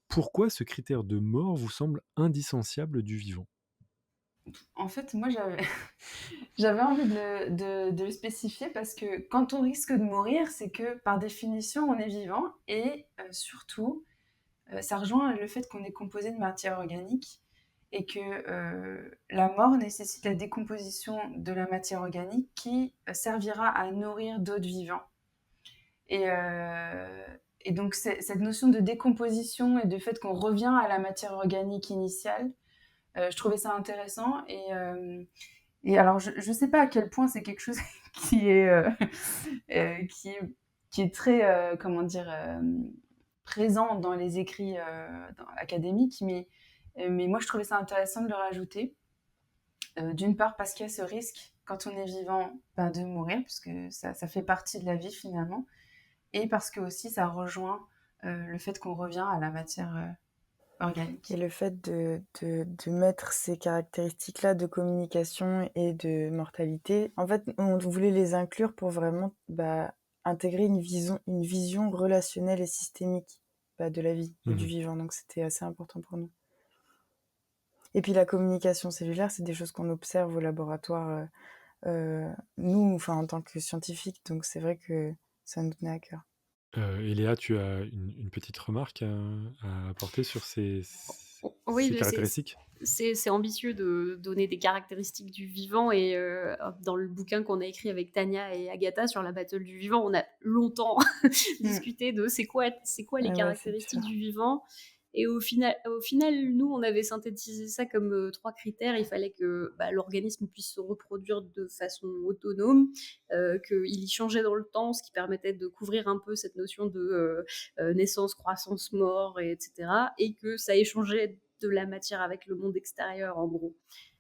Pourquoi ce critère de mort vous semble indissociable du vivant? En fait, moi, j'avais envie de le spécifier parce que quand on risque de mourir, c'est que par définition, on est vivant et surtout, ça rejoint le fait qu'on est composé de matière organique et que la mort nécessite la décomposition de la matière organique qui servira à nourrir d'autres vivants. Et, euh, et donc, cette notion de décomposition et du fait qu'on revient à la matière organique initiale, je trouvais ça intéressant. Et alors, je ne sais pas à quel point c'est quelque chose qui est, euh, qui est, qui est très, comment dire, présent dans les écrits académiques, mais moi je trouvais ça intéressant de le rajouter. D'une part parce qu'il y a ce risque quand on est vivant de mourir, puisque ça fait partie de la vie finalement, et parce que aussi ça rejoint le fait qu'on revient à la matière organique. Et le fait de mettre ces caractéristiques-là de communication et de mortalité, en fait, on voulait les inclure pour vraiment intégrer une vision relationnelle et systémique de la vie et du Mmh. vivant. Donc c'était assez important pour nous. Et puis la communication cellulaire, c'est des choses qu'on observe au laboratoire, nous, enfin en tant que scientifiques. Donc c'est vrai que ça nous tenait à cœur. Et Léa, tu as une petite remarque à apporter sur Oui, ces caractéristiques? c'est ambitieux de donner des caractéristiques du vivant et dans le bouquin qu'on a écrit avec Tania et Agatha sur la battle du vivant, on a longtemps Mmh. discuté de c'est quoi les Ah ouais, c'est caractéristiques dur. du vivant. Et au final, nous, on avait synthétisé ça comme 3 critères. Il fallait que l'organisme puisse se reproduire de façon autonome, qu'il y changeait dans le temps, ce qui permettait de couvrir un peu cette notion de naissance, croissance, mort, etc. Et que ça échangeait de la matière avec le monde extérieur, en gros.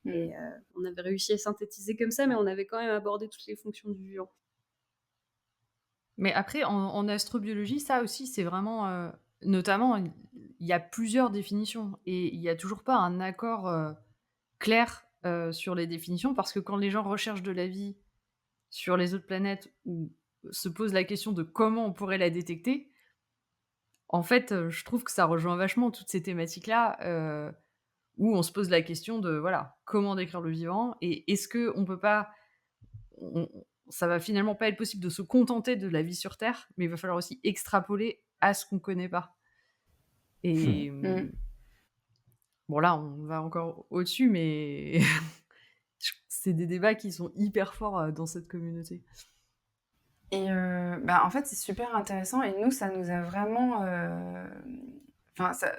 Mmh. Et on avait réussi à synthétiser comme ça, mais on avait quand même abordé toutes les fonctions du vivant. Mais après, en astrobiologie, ça aussi, c'est vraiment, notamment, il y a plusieurs définitions et il y a toujours pas un accord, clair, sur les définitions parce que quand les gens recherchent de la vie sur les autres planètes ou se posent la question de comment on pourrait la détecter, en fait, je trouve que ça rejoint vachement toutes ces thématiques-là, où on se pose la question de, voilà, comment décrire le vivant et est-ce qu'on peut pas on ça va finalement pas être possible de se contenter de la vie sur Terre, mais il va falloir aussi extrapoler à ce qu'on connaît pas. Mmh. Et Mmh. bon là, on va encore au-dessus, mais c'est des débats qui sont hyper forts, dans cette communauté. Et en fait, c'est super intéressant et nous, ça nous a vraiment,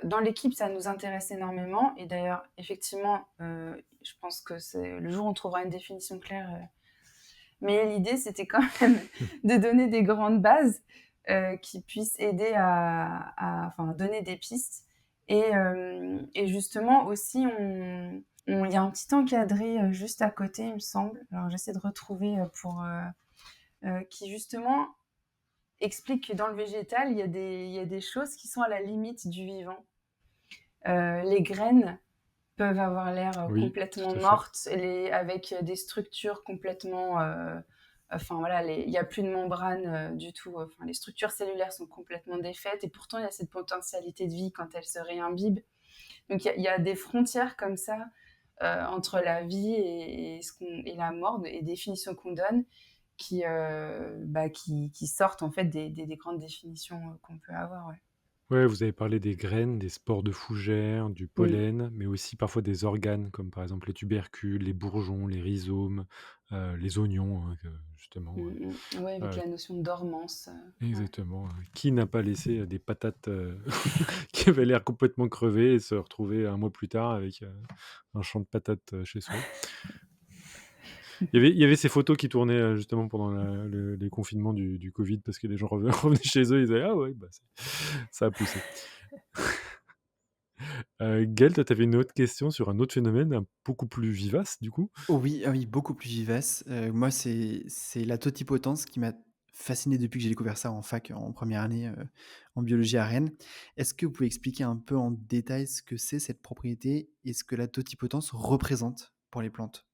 dans l'équipe, ça nous intéresse énormément et d'ailleurs, effectivement, je pense que c'est le jour où on trouvera une définition claire, mais l'idée, c'était quand même de donner des grandes bases, qui puissent aider donner des pistes et justement aussi il y a un petit encadré, juste à côté, il me semble. Alors j'essaie de retrouver, qui justement explique que dans le végétal, il y a des choses qui sont à la limite du vivant. Les graines peuvent avoir l'air Oui, complètement tout à fait. mortes, avec des structures complètement... il n'y a plus de membrane du tout. Enfin, les structures cellulaires sont complètement défaites et pourtant, il y a cette potentialité de vie quand elles se réimbibent. Donc, il y a des frontières comme ça entre la vie et la mort, et définitions qu'on donne qui sortent en fait des grandes définitions qu'on peut avoir. Ouais. Ouais, vous avez parlé des graines, des spores de fougères, du Mm. pollen, mais aussi parfois des organes comme par exemple les tubercules, les bourgeons, les rhizomes, les oignons, hein, que justement, Ouais, avec heu la notion de dormance. Ouais. exactement, qui n'a pas laissé, des patates, qui avaient l'air complètement crevées et se retrouver un mois plus tard avec, un champ de patates, chez soi? Il y avait ces photos qui tournaient, justement pendant les confinements du covid parce que les gens revenaient chez eux, ils disaient: «Ah ouais, bah, ça a poussé». Gaël, toi, tu avais une autre question sur un autre phénomène, beaucoup plus vivace du coup? Oh oui, ah oui, beaucoup plus vivace. Moi, c'est la totipotence qui m'a fasciné depuis que j'ai découvert ça en fac, en première année, en biologie à Rennes. Est-ce que vous pouvez expliquer un peu en détail ce que c'est cette propriété et ce que la totipotence représente pour les plantes?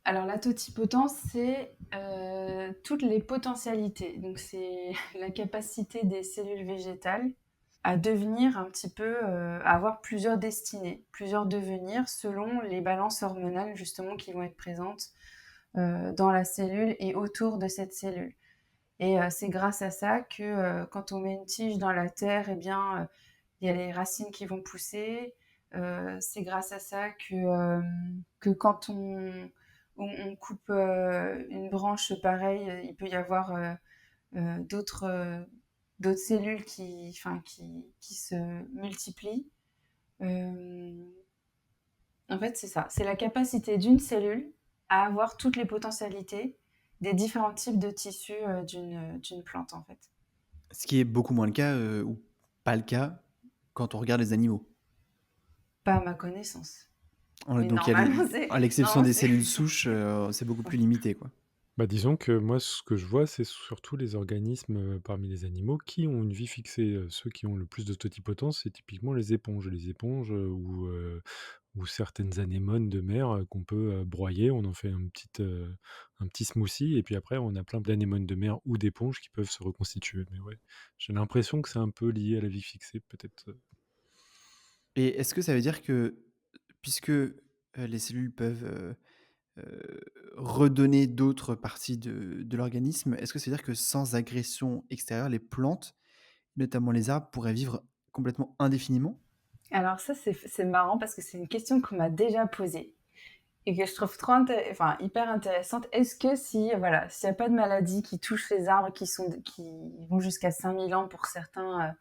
Alors la totipotence, c'est toutes les potentialités. Donc c'est la capacité des cellules végétales à devenir un petit peu, à avoir plusieurs destinées, plusieurs devenirs selon les balances hormonales justement qui vont être présentes dans la cellule et autour de cette cellule. Et c'est grâce à ça que quand on met une tige dans la terre, eh bien, il y a les racines qui vont pousser. C'est grâce à ça que quand on coupe une branche pareille, il peut y avoir d'autres cellules qui se multiplient. En fait, c'est ça. C'est la capacité d'une cellule à avoir toutes les potentialités des différents types de tissus d'une plante, en fait. Ce qui est beaucoup moins le cas, ou pas le cas quand on regarde les animaux. Pas à ma connaissance. Mais Donc il y a les normalement, c'est à l'exception normalement, des c'est cellules souches, c'est beaucoup plus limité, quoi. Bah, disons que moi, ce que je vois, c'est surtout les organismes, parmi les animaux qui ont une vie fixée. Ceux qui ont le plus de totipotence, c'est typiquement les éponges. Les éponges, ou certaines anémones de mer, qu'on peut, broyer. On en fait un petit smoothie et puis après on a plein d'anémones de mer ou d'éponges qui peuvent se reconstituer. Mais ouais, j'ai l'impression que c'est un peu lié à la vie fixée peut-être, Et est-ce que ça veut dire que puisque, les cellules peuvent, redonner d'autres parties de l'organisme, est-ce que ça veut dire que sans agression extérieure, les plantes, notamment les arbres, pourraient vivre complètement indéfiniment? Alors ça, c'est marrant parce que c'est une question qu'on m'a déjà posée et que je trouve enfin, hyper intéressante. Est-ce que si, voilà, s'il n'y a pas de maladie qui touche les arbres qui vont jusqu'à 5000 ans pour certains,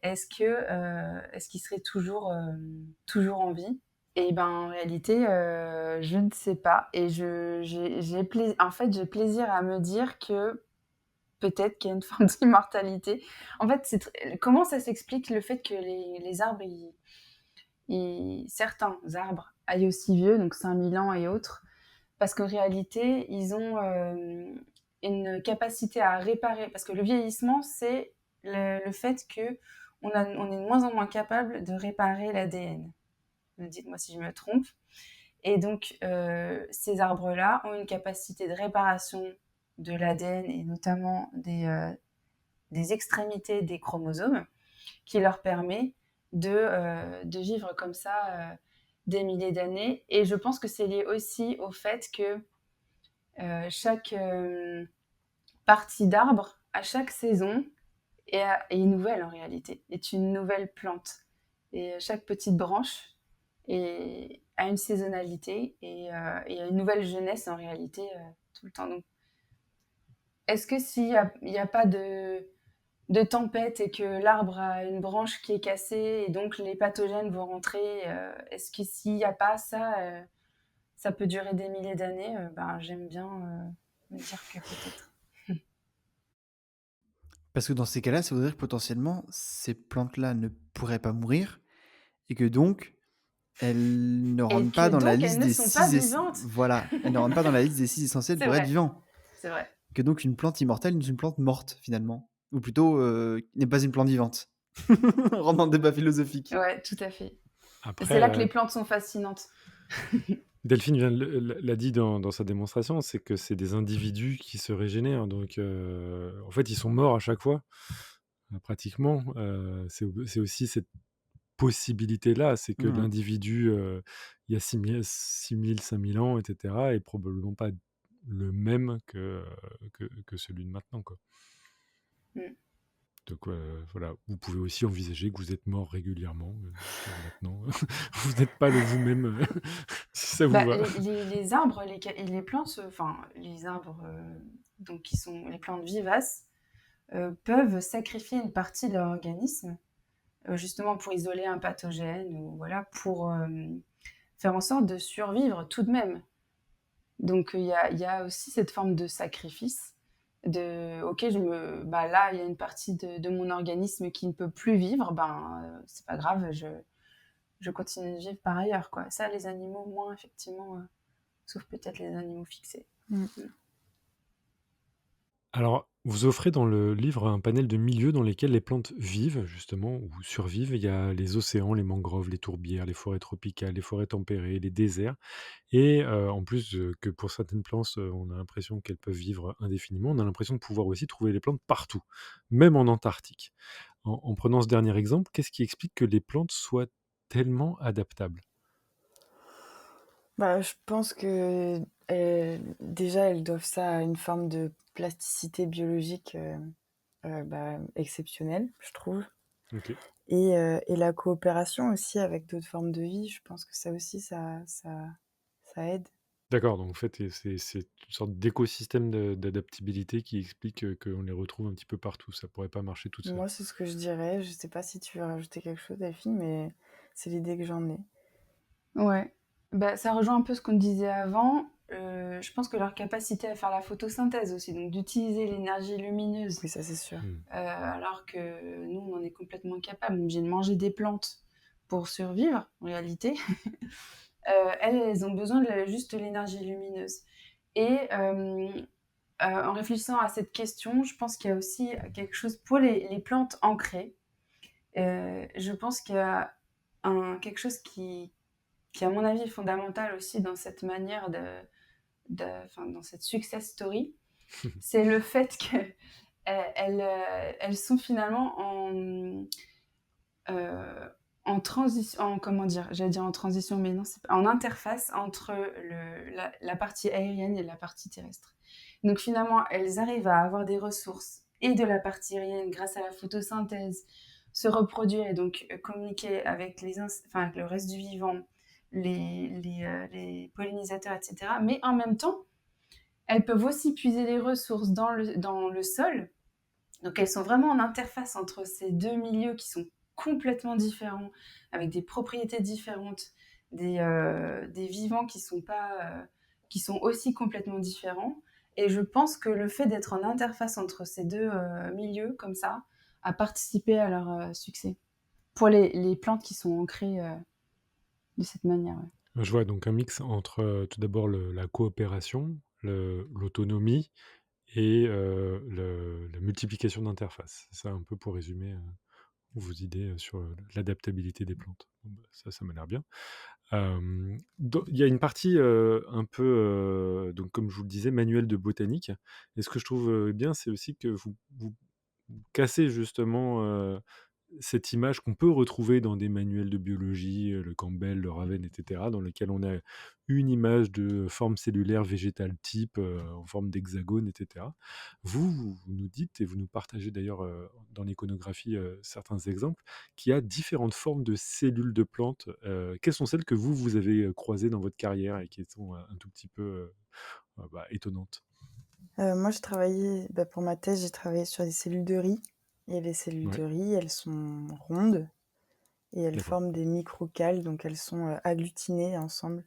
est-ce qu'ils seraient toujours en vie? Et ben, en réalité, je ne sais pas et en fait, j'ai plaisir à me dire que peut-être qu'il y a une forme d'immortalité. En fait, comment ça s'explique le fait que les arbres, certains arbres aillent aussi vieux, donc 5000 ans et autres, parce qu'en réalité, ils ont une capacité à réparer. Parce que le vieillissement, c'est le fait que on est de moins en moins capable de réparer l'ADN. Dites-moi si je me trompe. Et donc, ces arbres-là ont une capacité de réparation de l'ADN et notamment des extrémités des chromosomes qui leur permet de vivre comme ça des milliers d'années. Et je pense que c'est lié aussi au fait que chaque partie d'arbre, à chaque saison, est nouvelle en réalité, est une nouvelle plante. Et chaque petite branche a une saisonnalité et a une nouvelle jeunesse en réalité tout le temps. Donc, est-ce que s'il y a pas de tempête et que l'arbre a une branche qui est cassée et donc les pathogènes vont rentrer, est-ce que s'il n'y a pas ça, ça peut durer des milliers d'années? Ben, j'aime bien me dire que peut-être. Parce que dans ces cas-là, ça voudrait dire que potentiellement, ces plantes-là ne pourraient pas mourir et que donc elles ne Et rentrent pas que dans la donc elles liste ne des sont pas 6 vivantes. voilà, elles ne rentrent pas dans la liste des 6 essentiels C'est pour être vrai, vivant. c'est vrai. Que donc une plante immortelle est une plante morte finalement, ou plutôt, n'est pas une plante vivante. On rentre dans le débat philosophique. Ouais, tout à fait. Et c'est après, là que les plantes sont fascinantes. Delphine l'a dit dans sa démonstration, c'est que c'est des individus qui se régénèrent donc en fait, ils sont morts à chaque fois, pratiquement, c'est aussi cette possibilité-là, c'est que Mmh. l'individu, il y a 6 000 ans et cetera est probablement pas le même que celui de maintenant, quoi. Mmh. Donc voilà, vous pouvez aussi envisager que vous êtes mort régulièrement, maintenant. Vous n'êtes pas le vous-même, si ça vous Bah, va. les arbres et les plantes, enfin les arbres, donc qui sont les plantes vivaces, peuvent sacrifier une partie de leur organisme, justement pour isoler un pathogène ou voilà, pour, faire en sorte de survivre tout de même. Donc il y a aussi cette forme de sacrifice de: «OK, bah, là, il y a une partie de mon organisme qui ne peut plus vivre, ben, c'est pas grave, je continue de vivre par ailleurs», quoi. Ça, les animaux, moins effectivement, sauf peut-être les animaux fixés. Mmh. Mmh. Alors, vous offrez dans le livre un panel de milieux dans lesquels les plantes vivent, justement, ou survivent. Il y a les océans, les mangroves, les tourbières, les forêts tropicales, les forêts tempérées, les déserts. Et en plus que pour certaines plantes, on a l'impression qu'elles peuvent vivre indéfiniment, on a l'impression de pouvoir aussi trouver les plantes partout, même en Antarctique. En prenant ce dernier exemple, qu'est-ce qui explique que les plantes soient tellement adaptables? Bah, je pense que, déjà, elles doivent ça à une forme de plasticité biologique, bah, exceptionnelle, je trouve. OK. Et la coopération aussi avec d'autres formes de vie, je pense que ça aussi, ça aide. D'accord, donc en fait, c'est une sorte d'écosystème d'adaptabilité qui explique, qu'on les retrouve un petit peu partout. Ça pourrait pas marcher toute seule. Moi, c'est ce que je dirais. Je sais pas si tu veux rajouter quelque chose, Delphine, mais c'est l'idée que j'en ai. Ouais. Bah, ça rejoint un peu ce qu'on disait avant. je pense que leur capacité à faire la photosynthèse aussi, donc d'utiliser l'énergie lumineuse, Oui, ça c'est sûr. alors que nous, on en est complètement capable. On est obligé de manger des plantes pour survivre, en réalité. Elles ont besoin juste de l'énergie lumineuse. Et en réfléchissant à cette question, je pense qu'il y a aussi quelque chose pour les plantes ancrées. Je pense qu'il y a quelque chose qui, à mon avis, est fondamental aussi dans cette manière dans cette success story, c'est le fait qu'elles sont finalement en transition, comment dire, j'allais dire en transition, mais non, c'est pas, en interface entre la partie aérienne et la partie terrestre. Donc finalement, elles arrivent à avoir des ressources et de la partie aérienne grâce à la photosynthèse, se reproduire et donc communiquer avec avec le reste du vivant, les pollinisateurs, etc. Mais en même temps, elles peuvent aussi puiser les ressources dans le sol. Donc elles sont vraiment en interface entre ces deux milieux qui sont complètement différents, avec des propriétés différentes, des vivants qui sont aussi complètement différents. Et je pense que le fait d'être en interface entre ces deux milieux, comme ça, a participé à leur succès. Pour les plantes qui sont ancrées de cette manière. Ouais. Je vois donc un mix entre, tout d'abord la coopération, l'autonomie et la multiplication d'interfaces. C'est ça un peu pour résumer, vos idées, sur, l'adaptabilité des plantes. Bon bah, ça m'a l'air bien. Dans il y a une partie, un peu, donc comme je vous le disais, manuel de botanique, et ce que je trouve, bien, c'est aussi que vous cassez justement, cette image qu'on peut retrouver dans des manuels de biologie, le Campbell, le Raven, et cetera, dans lesquels on a une image de forme cellulaire végétale type, en forme d'hexagone, et cetera. Vous nous dites, et vous nous partagez d'ailleurs, dans l'iconographie, certains exemples, qu'il y a différentes formes de cellules de plantes. Quelles sont celles que vous avez, croisées dans votre carrière et qui sont, un tout petit peu, étonnantes? Moi, j'ai travaillé, pour ma thèse, j'ai travaillé sur des cellules de riz. Et les cellules Ouais, de riz, elles sont rondes et elles d'accord. forment des microcales, donc elles sont agglutinées ensemble.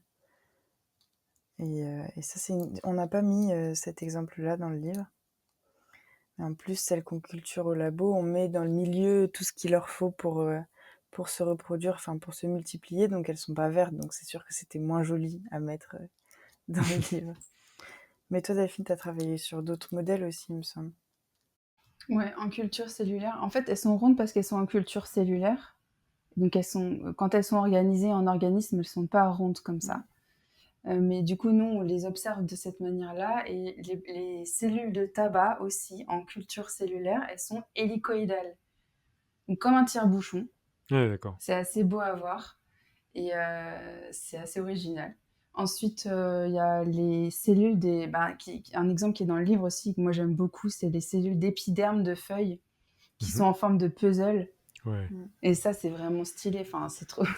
Et ça, on n'a pas mis cet exemple-là dans le livre. Mais en plus, celles qu'on culture au labo, on met dans le milieu tout ce qu'il leur faut pour se reproduire, enfin pour se multiplier, donc elles sont pas vertes, donc c'est sûr que c'était moins joli à mettre dans le livre. Mais toi, Delphine, tu as travaillé sur d'autres modèles aussi, il me semble. Ouais, en culture cellulaire. En fait, elles sont rondes parce qu'elles sont en culture cellulaire. Donc, quand elles sont organisées en organisme, elles ne sont pas rondes comme ça. Mais du coup, nous, on les observe de cette manière-là. Et les cellules de tabac aussi, en culture cellulaire, elles sont hélicoïdales. Donc, comme un tire-bouchon. Ouais, d'accord. C'est assez beau à voir. Et c'est assez original. Ensuite, il y a les cellules un exemple qui est dans le livre aussi, que moi j'aime beaucoup, c'est les cellules d'épiderme de feuilles qui Mmh. sont en forme de puzzle. Ouais. Et ça, c'est vraiment stylé. Enfin,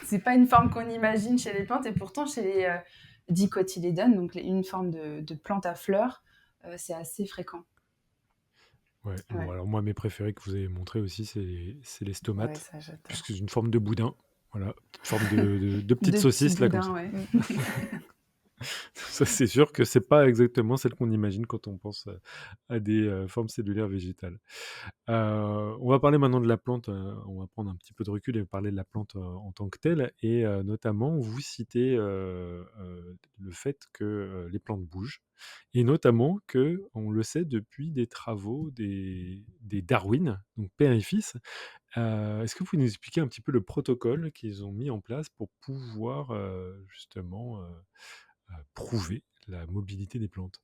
c'est pas une forme qu'on imagine chez les plantes, et pourtant chez les dicotylédones, donc une forme de plante à fleurs, c'est assez fréquent. Ouais, bon, Ouais. alors moi, mes préférés que vous avez montrés aussi, c'est les Ouais, stomates, ça, j'adore. puisque c'est une forme de boudin. Voilà, petite forme de petite Deux petits saucisse là comme ça. boudins, ouais. Ça, c'est sûr que c'est pas exactement celle qu'on imagine quand on pense, à des, formes cellulaires végétales. On va parler maintenant de la plante, on va prendre un petit peu de recul et parler de la plante, en tant que telle, et notamment vous citez, le fait que, les plantes bougent, et notamment que on le sait depuis des travaux des Darwin, donc père et fils. Est-ce que vous pouvez nous expliquer un petit peu le protocole qu'ils ont mis en place pour pouvoir, justement, prouver la mobilité des plantes?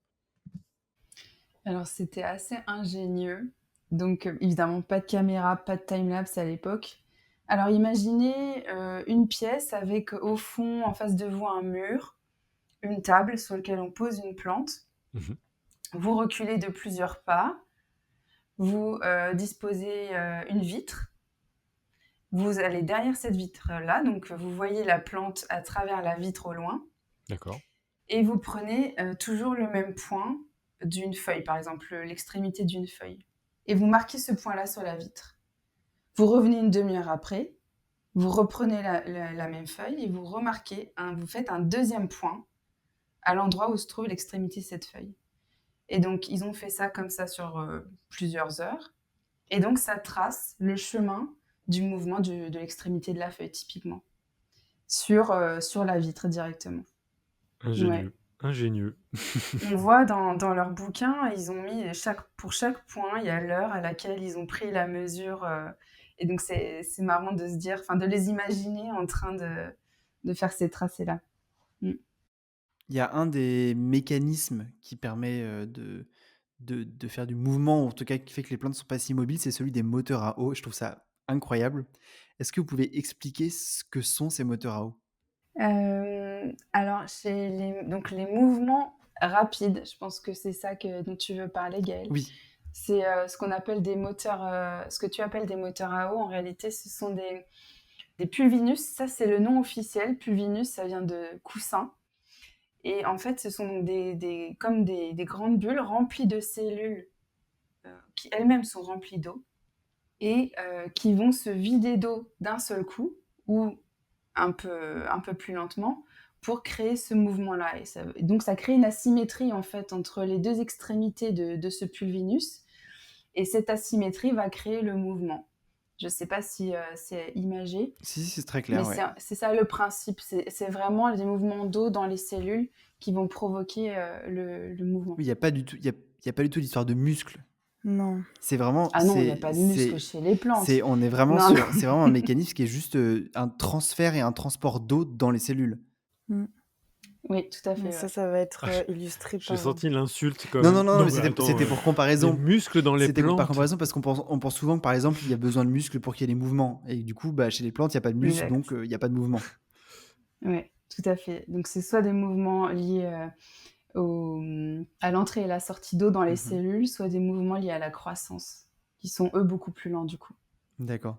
Alors, c'était assez ingénieux. Donc, évidemment, pas de caméra, pas de timelapse à l'époque. Alors, imaginez une pièce avec au fond, en face de vous, un mur, une table sur laquelle on pose une plante. Mmh. Vous reculez de plusieurs pas. Vous disposez une vitre. Vous allez derrière cette vitre-là, donc vous voyez la plante à travers la vitre au loin. D'accord. Et vous prenez toujours le même point d'une feuille, par exemple l'extrémité d'une feuille. Et vous marquez ce point-là sur la vitre. Vous revenez une demi-heure après, vous reprenez la même feuille et vous remarquez, vous faites un deuxième point à l'endroit où se trouve l'extrémité de cette feuille. Et donc, ils ont fait ça comme ça sur plusieurs heures. Et donc, ça trace le chemin du mouvement de l'extrémité de la feuille, typiquement, sur la vitre directement. Ouais. Ingénieux, ingénieux. On voit dans leur bouquin, ils ont mis pour chaque point, il y a l'heure à laquelle ils ont pris la mesure. Et donc, c'est marrant de se dire, enfin, de les imaginer en train de faire ces tracés-là. Mm. Il y a un des mécanismes qui permet de faire du mouvement, ou en tout cas qui fait que les plantes ne sont pas si mobiles, c'est celui des moteurs à eau. Je trouve ça incroyable. Est-ce que vous pouvez expliquer ce que sont ces moteurs à eau? Alors, donc les mouvements rapides, je pense que c'est ça dont tu veux parler, Gaël. Oui, C'est ce qu'on appelle des moteurs, ce que tu appelles des moteurs à eau. En réalité, ce sont des pulvinus. Ça, c'est le nom officiel. Pulvinus, ça vient de coussin. Et en fait, ce sont donc comme des grandes bulles remplies de cellules qui elles-mêmes sont remplies d'eau et qui vont se vider d'eau d'un seul coup ou un peu plus lentement pour créer ce mouvement-là. Et donc, ça crée une asymétrie en fait entre les deux extrémités de ce pulvinus. Et cette asymétrie va créer le mouvement. Je ne sais pas si c'est imagé, si, c'est très mais clair, ouais. c'est ça le principe. C'est vraiment les mouvements d'eau dans les cellules qui vont provoquer le mouvement. Oui, il n'y a pas du tout, il y a pas du tout l'histoire de muscles. Non. C'est vraiment, Ah non, il n'y a pas de muscles chez les plantes. on est vraiment Non, non. c'est vraiment un mécanisme qui est juste un transfert et un transport d'eau dans les cellules. Mm. Oui, tout à fait. Mais Ouais. ça va être illustré J'ai par... senti l'insulte quand Non, même. non, non, mais mais attends, c'était pour les comparaison. muscles dans les C'était par plantes. comparaison parce on pense souvent que par exemple il y a besoin de muscles pour qu'il y ait des mouvements. Et du coup, chez les plantes, il n'y a pas de muscles, Exact. donc il n'y a pas de mouvement. Oui, tout à fait. Donc, c'est soit des mouvements liés à l'entrée et la sortie d'eau dans les cellules, soit des mouvements liés à la croissance, qui sont eux beaucoup plus lents du coup. D'accord.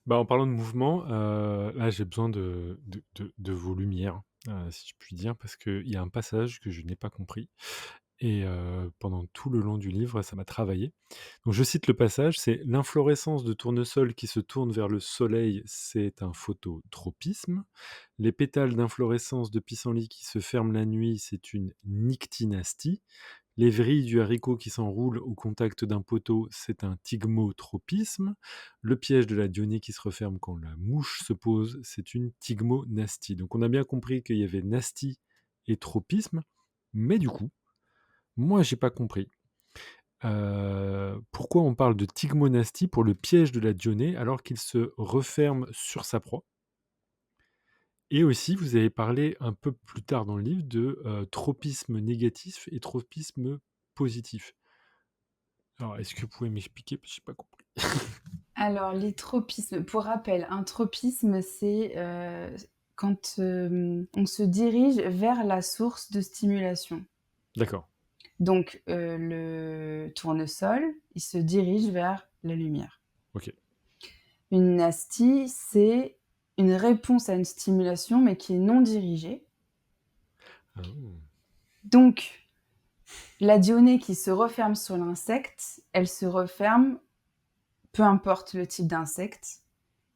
En parlant de mouvement, là j'ai besoin de vos lumières, si je puis dire, parce qu'il y a un passage que je n'ai pas compris et pendant tout le long du livre, ça m'a travaillé. Donc je cite le passage, c'est: «L'inflorescence de tournesol qui se tourne vers le soleil, c'est un phototropisme. Les pétales d'inflorescence de pissenlit qui se ferment la nuit, c'est une nyctinastie. Les vrilles du haricot qui s'enroulent au contact d'un poteau, c'est un tigmotropisme. Le piège de la dionée qui se referme quand la mouche se pose, c'est une tigmonastie.» Donc on a bien compris qu'il y avait nastie et tropisme, mais du coup, moi j'ai pas compris. Pourquoi on parle de tigmonastie pour le piège de la dionée alors qu'il se referme sur sa proie? Et aussi, vous avez parlé un peu plus tard dans le livre de tropisme négatif et tropisme positif. Alors, est-ce que vous pouvez m'expliquer? Parce que j'ai pas compris. Alors, les tropismes, pour rappel, un tropisme, c'est quand on se dirige vers la source de stimulation. D'accord. Donc, le tournesol, il se dirige vers la lumière. Ok. Une nastie, c'est une réponse à une stimulation, mais qui est non dirigée. Oh. Donc, la dionée qui se referme sur l'insecte, elle se referme peu importe le type d'insecte,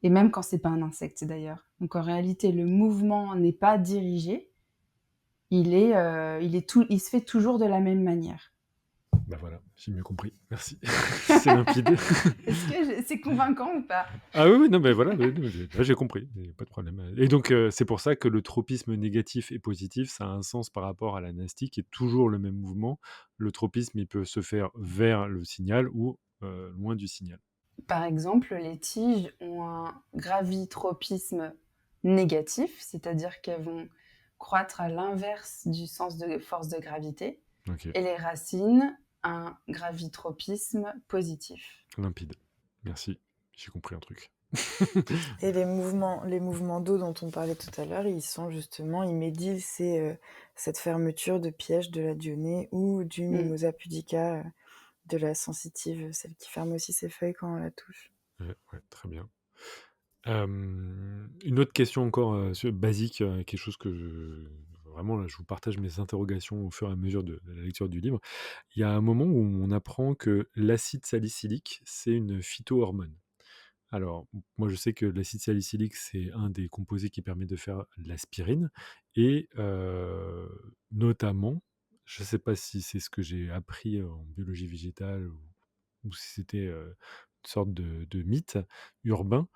et même quand c'est pas un insecte d'ailleurs. Donc en réalité, le mouvement n'est pas dirigé, il se fait toujours de la même manière. Bah voilà, j'ai mieux compris. Merci. C'est limpide. Est-ce que c'est convaincant ou pas? Ah oui, non, mais voilà, là, j'ai compris, pas de problème. Et donc, c'est pour ça que le tropisme négatif et positif, ça a un sens par rapport à la nastie, qui est toujours le même mouvement. Le tropisme, il peut se faire vers le signal ou loin du signal. Par exemple, les tiges ont un gravitropisme négatif, c'est-à-dire qu'elles vont croître à l'inverse du sens de force de gravité, Ok, et les racines, un gravitropisme positif. limpide. Merci, j'ai compris un truc. Et les mouvements d'eau dont on parlait tout à l'heure, ils médisent cette fermeture de piège de la dionée ou du Mimosa pudica, de la sensitive, celle qui ferme aussi ses feuilles quand on la touche. Ouais, très bien. Une autre question encore basique, quelque chose que vraiment là, je vous partage mes interrogations au fur et à mesure de la lecture du livre. Il y a un moment où on apprend que l'acide salicylique, c'est une phytohormone. Alors, moi, je sais que l'acide salicylique, c'est un des composés qui permet de faire l'aspirine et notamment, je ne sais pas si c'est ce que j'ai appris en biologie végétale ou si c'était, une sorte de mythe urbain.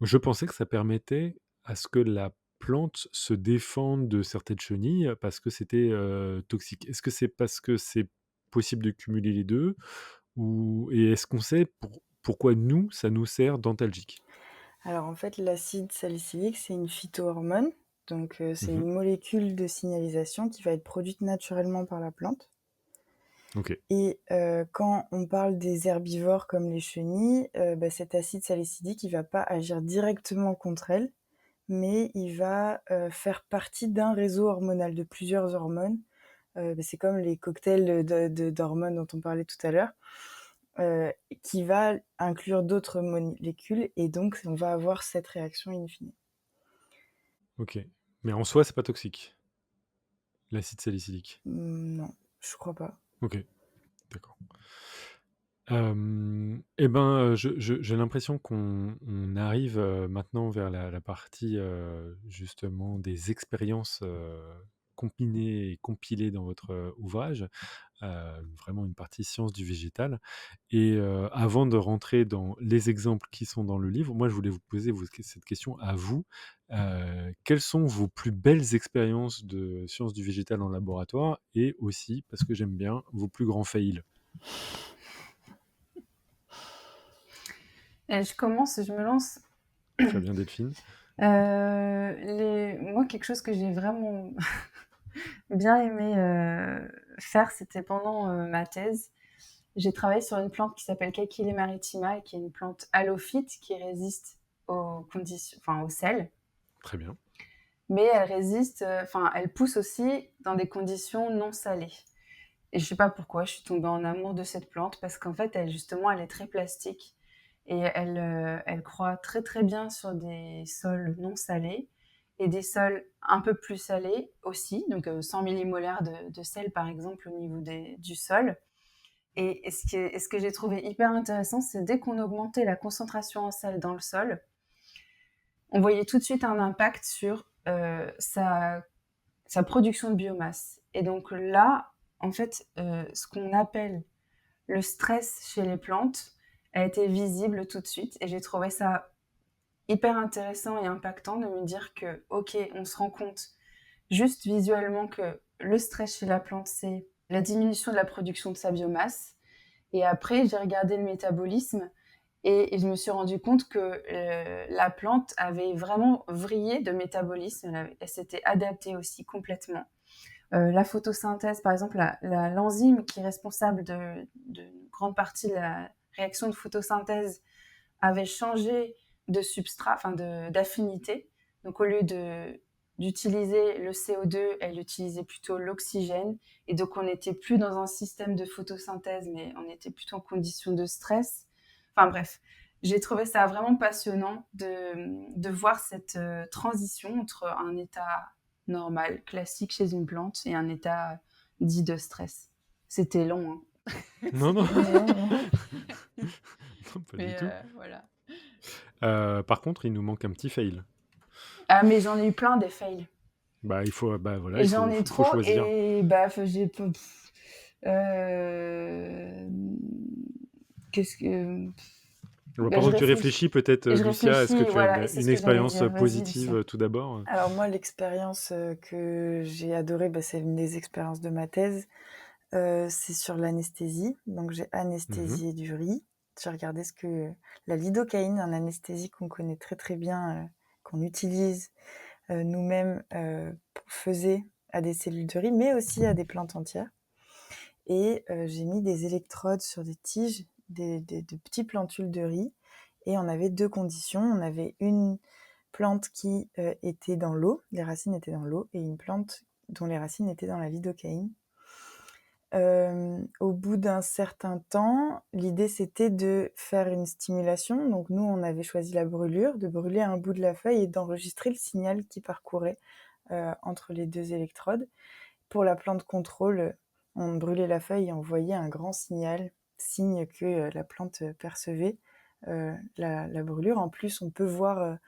Je pensais que ça permettait à ce que la plante se défende de certaines chenilles parce que c'était, toxique. Est-ce que c'est parce que c'est possible de cumuler les 2 ou et est-ce qu'on sait pourquoi nous, ça nous sert d'antalgique? Alors en fait, l'acide salicylique, c'est une phytohormone, donc c'est Mmh. une molécule de signalisation qui va être produite naturellement par la plante. OK. Et quand on parle des herbivores comme les chenilles, bah, cet acide salicylique, il va pas agir directement contre elles, mais il va, faire partie d'un réseau hormonal, de plusieurs hormones. Bah, c'est comme les cocktails d'hormones dont on parlait tout à l'heure, qui va inclure d'autres molécules et donc on va avoir cette réaction in fine. OK. Mais en soi, c'est pas toxique, l'acide salicylique? Non, je crois pas. OK, d'accord. Et ben, j'ai l'impression qu'on arrive, maintenant vers la partie, justement des expériences, combinées et compilées dans votre, ouvrage, vraiment une partie sciences du végétal et avant de rentrer dans les exemples qui sont dans le livre, moi je voulais vous poser cette question à vous. Quelles sont vos plus belles expériences de sciences du végétal en laboratoire et aussi, parce que j'aime bien, vos plus grands fails? Je commence, je me lance. Très bien Delphine. Moi, quelque chose que j'ai vraiment bien aimé faire, c'était pendant ma thèse. J'ai travaillé sur une plante qui s'appelle Caquilée maritima et qui est une plante halophyte qui résiste aux conditions, enfin au sel, Très bien. mais elle résiste, elle pousse aussi dans des conditions non salées. Et je sais pas pourquoi, je suis tombée en amour de cette plante parce qu'en fait, elle est très plastique et elle croît très très bien sur des sols non salés et des sols un peu plus salés aussi, donc 100 millimolaires de sel par exemple au niveau du sol. Et ce que j'ai trouvé hyper intéressant, c'est dès qu'on augmentait la concentration en sel dans le sol, on voyait tout de suite un impact sur sa production de biomasse. Et donc là, en fait, ce qu'on appelle le stress chez les plantes a été visible tout de suite. Et j'ai trouvé ça hyper intéressant et impactant de me dire que, ok, on se rend compte juste visuellement que le stress chez la plante, c'est la diminution de la production de sa biomasse. Et après, j'ai regardé le métabolisme et je me suis rendu compte que la plante avait vraiment vrillé de métabolisme. Elle s'était adaptée aussi complètement. La photosynthèse, par exemple, l'enzyme qui est responsable de grande partie de la réaction de photosynthèse avait changé de substrat, d'affinité. Donc au lieu d'utiliser le CO2, elle utilisait plutôt l'oxygène. Et donc on n'était plus dans un système de photosynthèse, mais on était plutôt en condition de stress. Enfin bref, j'ai trouvé ça vraiment passionnant de voir cette transition entre un état normal, classique chez une plante, et un état dit de stress. C'était long, hein. Non, non. C'était long. Non, non. Non, pas du Mais tout. voilà. Par contre, il nous manque un petit fail. Ah, mais j'en ai eu plein des fails. Bah, il faut bah, voilà, Et il j'en faut ai faut faut trop choisir. et bah, j'ai peu hem, qu'est-ce que Bah, bah, pendant je que tu réfléchis réfléchis peut-être, je Lucia, est-ce que réfléchis, tu as voilà et c'est ce une que j'allais expérience, dire. Vas-y, positive, Lucia. tout d'abord? Alors moi, l'expérience, que j'ai adorée, bah, c'est une des expériences de ma thèse, c'est sur l'anesthésie. Donc j'ai Mmh. anesthésié du riz. J'ai regardé ce que la lidocaïne, un anesthésique qu'on connaît très, très bien, qu'on utilise, nous-mêmes, faisait à des cellules de riz, mais aussi à des plantes entières et j'ai mis des électrodes sur des tiges, des de petits plantules de riz et on avait 2 conditions. On avait une plante qui, était dans l'eau, les racines étaient dans l'eau et une plante dont les racines étaient dans la lidocaïne. Au bout d'un certain temps, l'idée c'était de faire une stimulation. Donc nous, on avait choisi la brûlure, de brûler un bout de la feuille et d'enregistrer le signal qui parcourait, entre les 2 électrodes. Pour la plante contrôle, on brûlait la feuille et on voyait un grand signal, signe que, la plante, percevait, la brûlure. En plus, on peut voir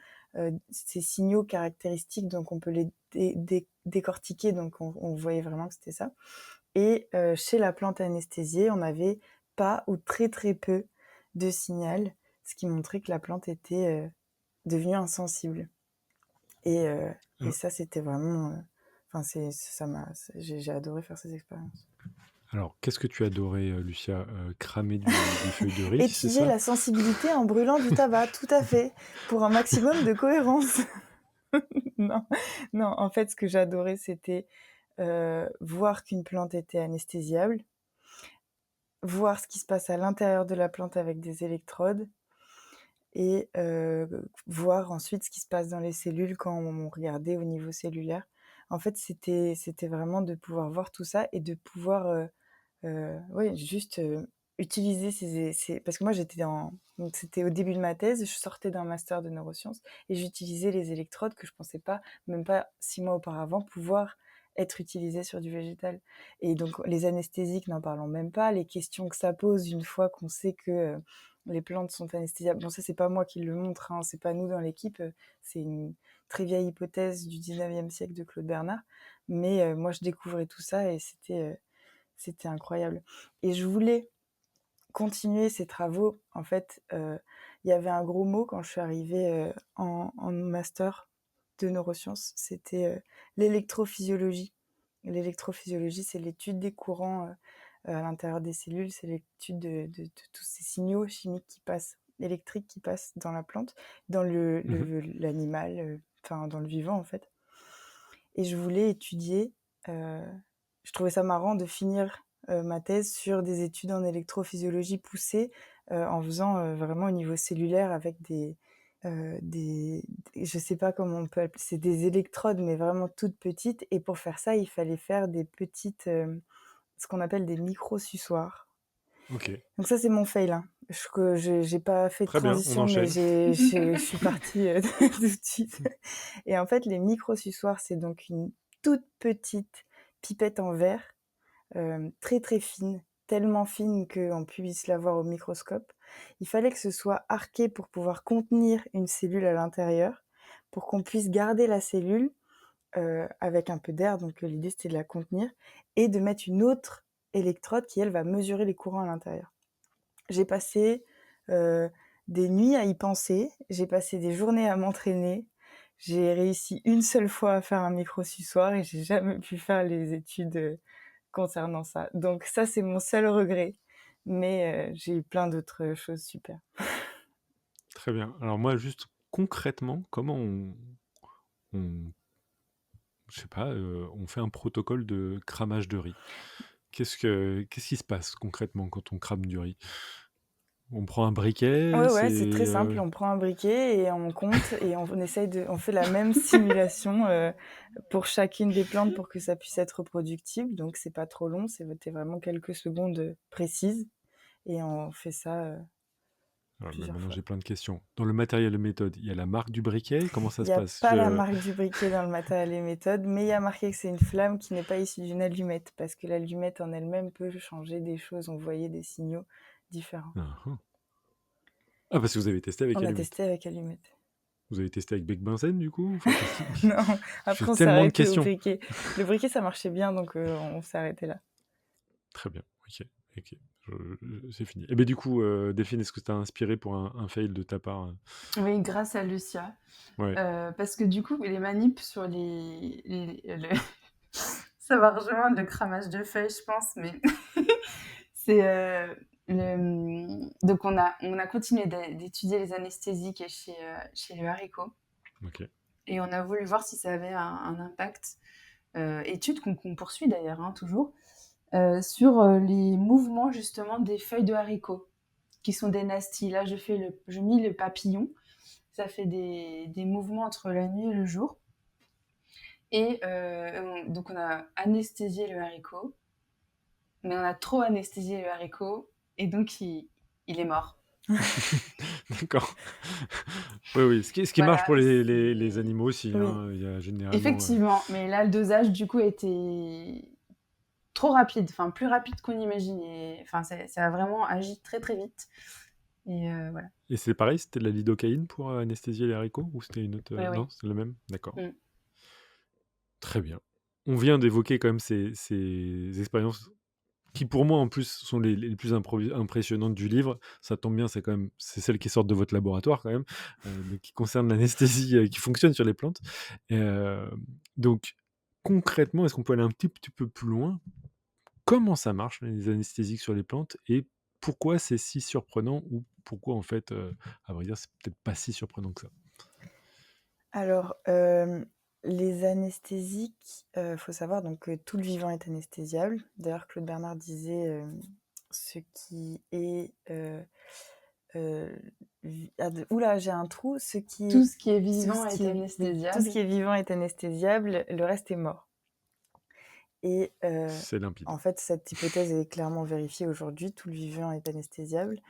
ces signaux caractéristiques, donc on peut les décortiquer, donc on voyait vraiment que c'était ça. Et chez la plante anesthésiée, on n'avait pas ou très très peu de signal, ce qui montrait que la plante était devenue insensible. Et ça, c'était vraiment... j'ai adoré faire ces expériences. Alors, qu'est-ce que tu adorais, Lucia? Cramer des feuilles de riz, c'est Étudier ça? la sensibilité en brûlant du tabac, tout à fait, pour un maximum de cohérence. Non, non, en fait, ce que j'adorais, c'était voir qu'une plante était anesthésiable, voir ce qui se passe à l'intérieur de la plante avec des électrodes et voir ensuite ce qui se passe dans les cellules quand on regardait au niveau cellulaire. En fait, c'était vraiment de pouvoir voir tout ça et de pouvoir, ouais, juste, utiliser parce que moi, donc c'était au début de ma thèse, je sortais d'un master de neurosciences et j'utilisais les électrodes que je pensais pas, même pas 6 mois auparavant, pouvoir être utilisées sur du végétal. Et donc les anesthésiques, n'en parlons même pas, les questions que ça pose une fois qu'on sait que, les plantes sont anesthésiables. Bon, ça, c'est pas moi qui le montre, hein, c'est pas nous dans l'équipe, c'est une très vieille hypothèse du 19e siècle de Claude Bernard. Mais moi, je découvrais tout ça et c'était incroyable. Et je voulais continuer ces travaux. En fait, il y avait un gros mot quand je suis arrivée en master de neurosciences, c'était l'électrophysiologie. L'électrophysiologie, c'est l'étude des courants à l'intérieur des cellules, c'est l'étude de tous ces signaux chimiques électriques qui passent dans la plante, dans l'animal, enfin dans le vivant en fait. Et je voulais étudier, je trouvais ça marrant de finir ma thèse sur des études en électrophysiologie poussées, en faisant vraiment au niveau cellulaire avec je sais pas comment on peut appeler, c'est des électrodes, mais vraiment toutes petites. Et pour faire ça, il fallait faire des petites, ce qu'on appelle des micro-suçoirs. OK. Donc ça, c'est mon fail, hein. J'ai pas fait de Très bien, on transition, mais enchaîne. je suis partie tout de suite. Et en fait, les micro-suçoirs, c'est donc une toute petite pipette en verre, très très fine, tellement fine qu'on puisse la voir au microscope. Il fallait que ce soit arqué pour pouvoir contenir une cellule à l'intérieur, pour qu'on puisse garder la cellule avec un peu d'air. Donc l'idée, c'était de la contenir et de mettre une autre électrode qui, elle, va mesurer les courants à l'intérieur. J'ai passé des nuits à y penser, j'ai passé des journées à m'entraîner. J'ai réussi une seule fois à faire un micro-suçoir et j'ai jamais pu faire les études concernant ça. Donc ça, c'est mon seul regret. Mais j'ai eu plein d'autres choses super. Très bien. Alors moi, juste concrètement, comment on je sais pas, on fait un protocole de cramage de riz? Qu'est-ce qui se passe concrètement quand on crame du riz? On prend un briquet, Ouais, ouais, c'est c'est, très simple. On prend un briquet et on compte et on fait la même simulation pour chacune des plantes pour que ça puisse être reproductible. Donc c'est pas trop long, c'est vraiment quelques secondes précises et on fait ça alors plusieurs maintenant fois. j'ai plein de questions. Dans le matériel et méthode, il y a la marque du briquet? Comment ça Il se n'y a passe? pas la marque du briquet dans le matériel et méthode, mais il y a marqué que c'est une flamme qui n'est pas issue d'une allumette, parce que l'allumette en elle-même peut changer des choses. On voyait des signaux différents. Ah, ah. Ah, parce que vous avez testé avec On a allumette. testé avec allumette. Vous avez testé avec bec benzène du coup? Enfin, Non, j'ai après on s'est tellement de arrêté au questions. briquet. Le briquet, ça marchait bien, donc on s'est arrêté là. Très bien, OK, OK, c'est fini. Et beh, du coup, Delphine, est-ce que tu as inspiré pour un fail de ta part? Oui, grâce à Lucia. Ouais. Parce que du coup, les manips sur ça va rejoindre le cramage de feuilles, je pense, mais c'est donc on a continué d'étudier les anesthésiques chez le haricot OK. et on a voulu voir si ça avait un impact, étude qu'on poursuit d'ailleurs, hein, toujours, sur les mouvements justement des feuilles de haricots qui sont des nasties. Là, je mis le papillon, ça fait des mouvements entre la nuit et le jour. Et donc on a anesthésié le haricot, mais on a trop anesthésié le haricot, et donc il est mort. D'accord. Oui, oui, ce qui marche Voilà, pour les animaux aussi, Oui. hein, il y a généralement, effectivement, mais là le dosage du coup était trop rapide, enfin plus rapide qu'on imaginait. Enfin ça a vraiment agi très très vite. et voilà. Et c'est pareil, c'était de la lidocaïne pour anesthésier les haricots ou c'était une autre, Ouais, non, oui. c'est le même? D'accord. Mmh. Très bien. On vient d'évoquer quand même ces expériences qui pour moi en plus sont les plus impressionnantes du livre. Ça tombe bien, c'est celles qui sortent de votre laboratoire quand même, donc qui concernent l'anesthésie, qui fonctionne sur les plantes. Donc concrètement, est-ce qu'on peut aller un petit peu plus loin? Comment ça marche les anesthésiques sur les plantes et pourquoi c'est si surprenant ou pourquoi en fait, à vrai dire, c'est peut-être pas si surprenant que ça? Alors, les anesthésiques, faut savoir donc que tout le vivant est anesthésiable. D'ailleurs, Claude Bernard disait, ce qui est, j'ai un trou, Tout ce qui est tout vivant ce est qui est oui, tout ce anesthésiable. qui est vivant est anesthésiable, le reste est mort et C'est limpide. en fait, cette hypothèse est clairement vérifiée aujourd'hui, tout le vivant est anesthésiable.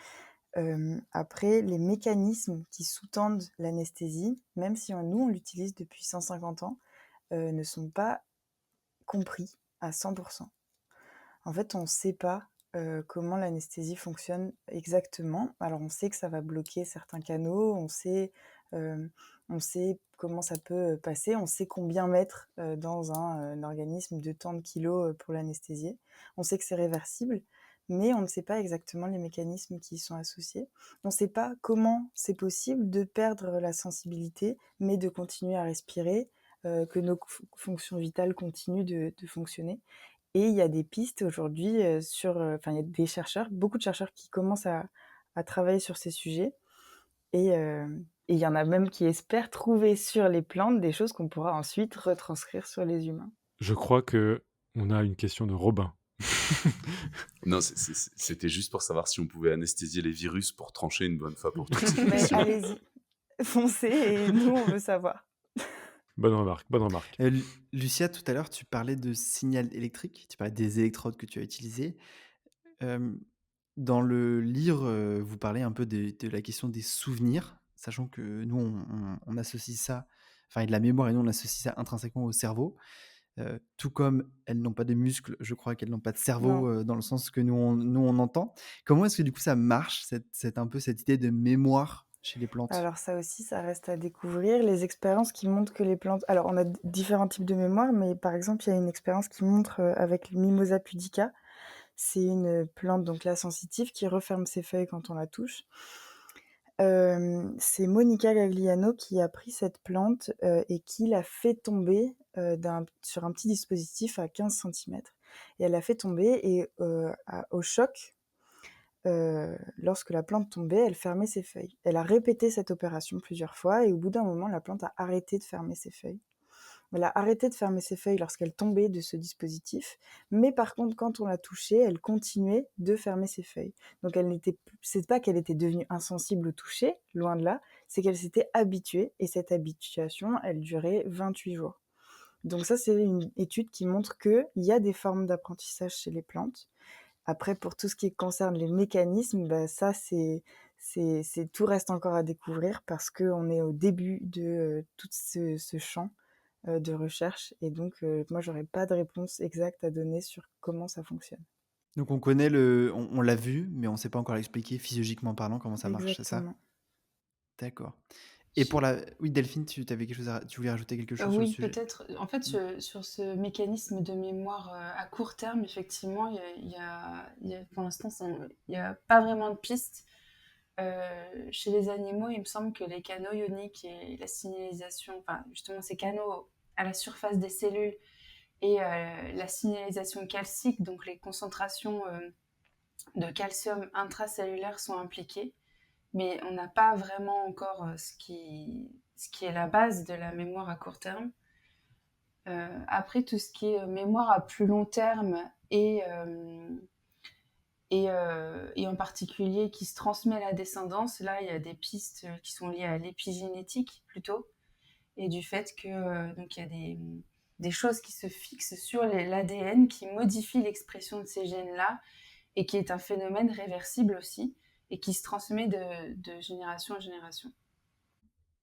Après, les mécanismes qui sous-tendent l'anesthésie, même si on l'utilise depuis 150 ans, ne sont pas compris à 100. En fait, on ne sait pas, comment l'anesthésie fonctionne exactement. Alors on sait que ça va bloquer certains canaux, hem, on sait comment ça peut, passer, on sait combien mettre, dans un organisme de tant de kilos, pour l'anesthésier. On sait que c'est réversible, mais on ne sait pas exactement les mécanismes qui y sont associés. On ne sait pas comment c'est possible de perdre la sensibilité, mais de continuer à respirer, que nos fonctions vitales continuent de fonctionner. Et il y a des pistes aujourd'hui, enfin, il y a des chercheurs, beaucoup de chercheurs qui commencent à travailler sur ces sujets et il y en a même qui espèrent trouver sur les plantes des choses qu'on pourra ensuite retranscrire sur les humains. Je crois qu'on a une question de Robin. Non, c'était juste pour savoir si on pouvait anesthésier les virus pour trancher une bonne fois pour toutes cette Mais question. allez-y, foncez et nous, on veut savoir. Bonne remarque, bonne remarque. Lucia, tout à l'heure, tu parlais de signal électrique, tu parlais des électrodes que tu as utilisées. Hem, Dans le livre, vous parlez un peu de la question des souvenirs, sachant que nous, on associe ça, enfin, et de la mémoire, et nous, on associe ça intrinsèquement au cerveau. Tout comme elles n'ont pas de muscles, je crois qu'elles n'ont pas de Non. cerveau, dans le sens que nous on entend. Comment est-ce que du coup ça marche, cette idée de mémoire chez les plantes? Alors ça aussi, ça reste à découvrir. Les expériences qui montrent que les plantes alors on a différents types de mémoire, mais par exemple, il y a une expérience qui montre, avec le Mimosa pudica. C'est une plante, donc là sensitive, qui referme ses feuilles quand on la touche. C'est Monica Gagliano qui a pris cette plante, et qui l'a fait tomber, sur un petit dispositif à 15 centimètres et elle l'a fait tomber et au choc, lorsque la plante tombait, elle fermait ses feuilles. Elle a répété cette opération plusieurs fois et au bout d'un moment, la plante a arrêté de fermer ses feuilles. Elle a arrêté de fermer ses feuilles lorsqu'elle tombait de ce dispositif, mais par contre, quand on l'a touchée, elle continuait de fermer ses feuilles. Donc c'est pas qu'elle était devenue insensible au toucher, loin de là, c'est qu'elle s'était habituée et cette habituation, elle durait 28 jours. Donc ça, c'est une étude qui montre qu'il y a des formes d'apprentissage chez les plantes. Après, pour tout ce qui concerne les mécanismes, bah, ça, tout reste encore à découvrir parce qu'on est au début de tout ce champ de recherche et donc moi j'aurais pas de réponse exacte à donner sur comment ça fonctionne. Donc on connaît on l'a vu, mais on ne sait pas encore l'expliquer physiologiquement parlant comment ça marche, c'est ça? Exactement. D'accord. Et Je oui, Delphine, tu voulais rajouter quelque chose sur le Oui, sujet? peut-être. En fait, Mmh. sur ce mécanisme de mémoire, à court terme, effectivement, il y a pour l'instant, il y a pas vraiment de piste. Chez les animaux, il me semble que les canaux ioniques et la signalisation, enfin, justement, ces canaux à la surface des cellules et la signalisation calcique, donc les concentrations, de calcium intracellulaire sont impliquées, mais on n'a pas vraiment encore, ce qui est la base de la mémoire à court terme. Après tout ce qui est, mémoire à plus long terme et en particulier qui se transmet à la descendance, là, il y a des pistes, qui sont liées à l'épigénétique plutôt et du fait que, donc il y a des choses qui se fixent sur l'ADN qui modifient l'expression de ces gènes-là et qui est un phénomène réversible aussi et qui se transmet de génération en génération.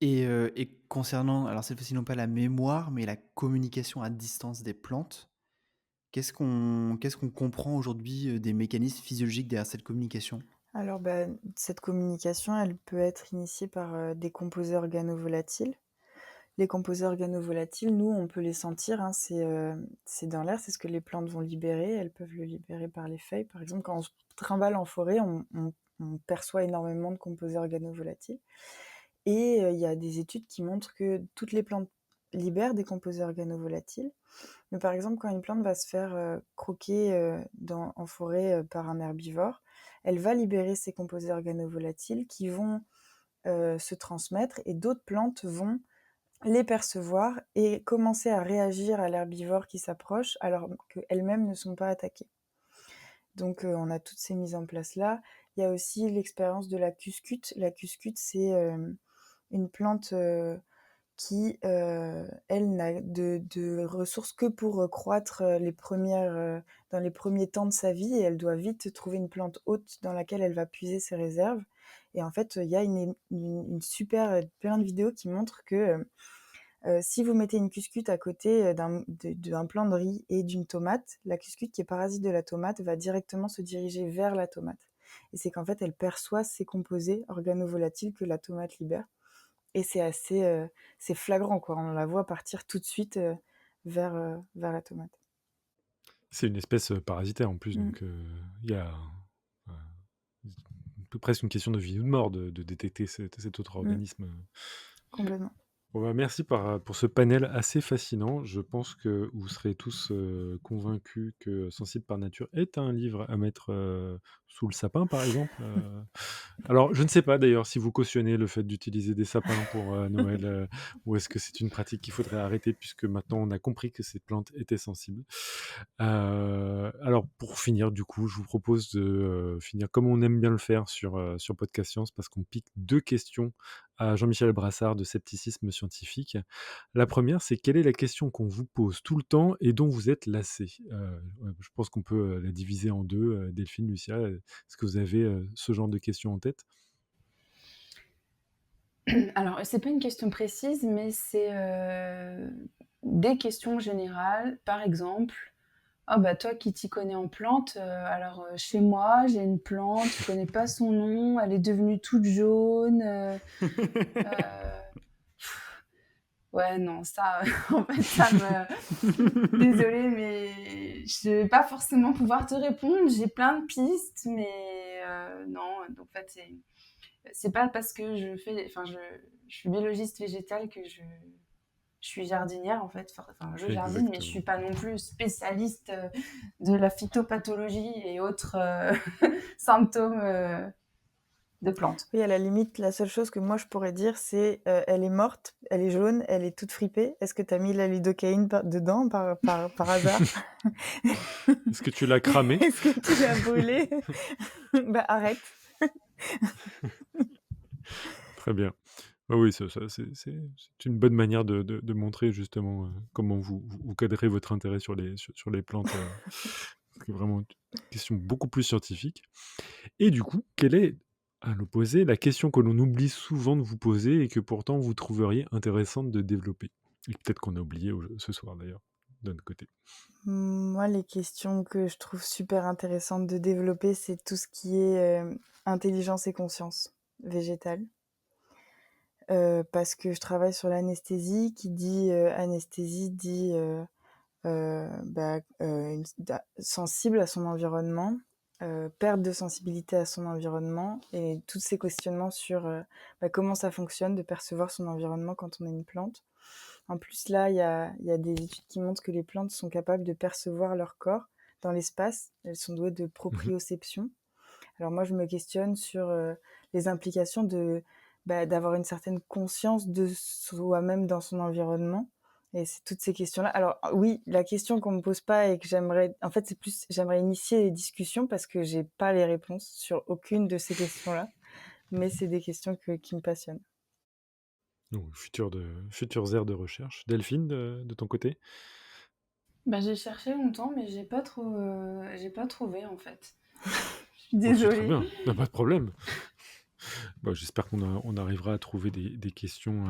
Et concernant, alors cette fois-ci non pas la mémoire, mais la communication à distance des plantes, qu'est-ce qu'on comprend aujourd'hui, des mécanismes physiologiques derrière cette communication? Alors, bah, cette communication, elle peut être initiée par des composés organovolatiles. Les composés organovolatiles, nous, on peut les sentir, hein, c'est dans l'air, c'est ce que les plantes vont libérer. Elles peuvent le libérer par les feuilles. Par exemple, quand on se trimballe en forêt, on perçoit énormément de composés organovolatiles. Et il y a des études qui montrent que toutes les plantes libèrent des composés organovolatiles. Mais par exemple, quand une plante va se faire croquer en forêt par un herbivore, elle va libérer ces composés organovolatiles qui vont se transmettre et d'autres plantes vont les percevoir et commencer à réagir à l'herbivore qui s'approche alors qu'elles-mêmes ne sont pas attaquées. Donc on a toutes ces mises en place-là. Il y a aussi l'expérience de la cuscute. La cuscute, c'est une plante qui, elle, n'a de ressources que pour croître dans les premiers temps de sa vie et elle doit vite trouver une plante haute dans laquelle elle va puiser ses réserves. Et en fait, il y a une super, plein de vidéos qui montrent que si vous mettez une cuscute à côté d'un plant de riz et d'une tomate, la cuscute qui est parasite de la tomate va directement se diriger vers la tomate. Et c'est qu'en fait, elle perçoit ces composés organovolatiles que la tomate libère. Et c'est flagrant, quoi. On la voit partir tout de suite vers la tomate. C'est une espèce parasitaire en plus, Mm. donc il y a presque une question de vie ou de mort de détecter cet autre organisme. Complètement. Bon, bah, merci pour ce panel assez fascinant. Je pense que vous serez tous convaincus que Sensible par nature est un livre à mettre sous le sapin, par exemple. Alors, je ne sais pas d'ailleurs si vous cautionnez le fait d'utiliser des sapins pour Noël, ou est-ce que c'est une pratique qu'il faudrait arrêter, puisque maintenant on a compris que cette plante était sensible. Alors, pour finir, du coup, je vous propose de finir comme on aime bien le faire sur Podcast Science, parce qu'on pique 2 questions à Jean-Michel Brassard de Scepticisme Scientifique. La première, c'est quelle est la question qu'on vous pose tout le temps et dont vous êtes lassé? Ouais, je pense qu'on peut la diviser en 2. Delphine, Lucia, est-ce que vous avez ce genre de questions en tête? Alors, c'est pas une question précise, mais c'est des questions générales. Par exemple, ah bah toi qui t'y connais en plantes, alors chez moi j'ai une plante, je connais pas son nom, elle est devenue toute jaune. Ouais, non, ça, en fait, ça me. Désolée, mais je vais pas forcément pouvoir te répondre. J'ai plein de pistes, mais non. Donc, en fait, c'est pas parce que je suis biologiste végétale que je suis jardinière, en fait. Enfin, je jardine, mais je suis pas non plus spécialiste de la phytopathologie et autres symptômes de plantes. Oui, à la limite, la seule chose que moi je pourrais dire, c'est elle est morte, elle est jaune, elle est toute fripée. Est-ce que tu as mis la lidocaïne dedans par hasard? Est-ce que tu l'as cramée? Est-ce que tu l'as brûlée? Bah arrête. Très bien. Ah oui, c'est une bonne manière de montrer justement comment vous cadrez votre intérêt sur les plantes. C'est vraiment une question beaucoup plus scientifique. Et du coup, quelle est, à l'opposé, la question que l'on oublie souvent de vous poser et que pourtant vous trouveriez intéressante de développer? Et peut-être qu'on a oublié ce soir d'ailleurs, de notre côté. Moi, les questions que je trouve super intéressantes de développer, c'est tout ce qui est intelligence et conscience végétale. Parce que je travaille sur l'anesthésie, qui dit anesthésie dit sensible à son environnement, perte de sensibilité à son environnement et tous ces questionnements sur comment ça fonctionne de percevoir son environnement quand on est une plante. En plus, là, il y a des études qui montrent que les plantes sont capables de percevoir leur corps dans l'espace. Elles sont douées de proprioception. Alors moi, je me questionne sur les implications d'avoir une certaine conscience de soi-même dans son environnement. Et c'est toutes ces questions-là. Alors oui, la question qu'on me pose pas et que j'aimerais initier les discussions parce que j'ai pas les réponses sur aucune de ces questions-là. Mais c'est des questions qui me passionnent. Donc, futures aires de recherche. Delphine, de ton côté? Bah, j'ai cherché longtemps, mais j'ai pas trouvé en fait. Je suis Oh, c'est très désolée. bien, pas de problème. J'espère qu'on arrivera à trouver des questions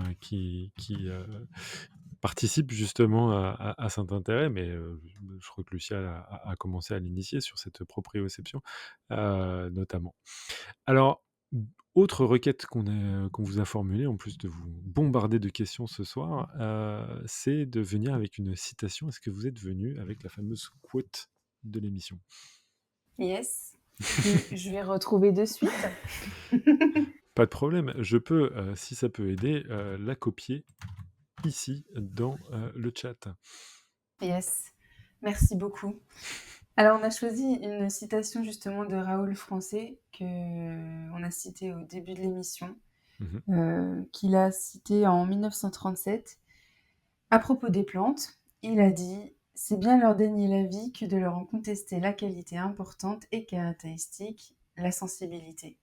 participe justement à cet intérêt, mais je crois que Lucia a commencé à l'initier sur cette proprioception, notamment. Alors, autre requête qu'on vous a formulée, en plus de vous bombarder de questions ce soir, c'est de venir avec une citation. Est-ce que vous êtes venu avec la fameuse quote de l'émission? Yes. Je vais retrouver de suite. Pas de problème, je peux, si ça peut aider, la copier ici dans le chat. Yes. Merci beaucoup. Alors, on a choisi une citation justement de Raoul Français qu'on a citée au début de l'émission, qu'il a citée en 1937. À propos des plantes, il a dit « C'est bien leur dénier la vie que de leur en contester la qualité importante et caractéristique, la sensibilité. »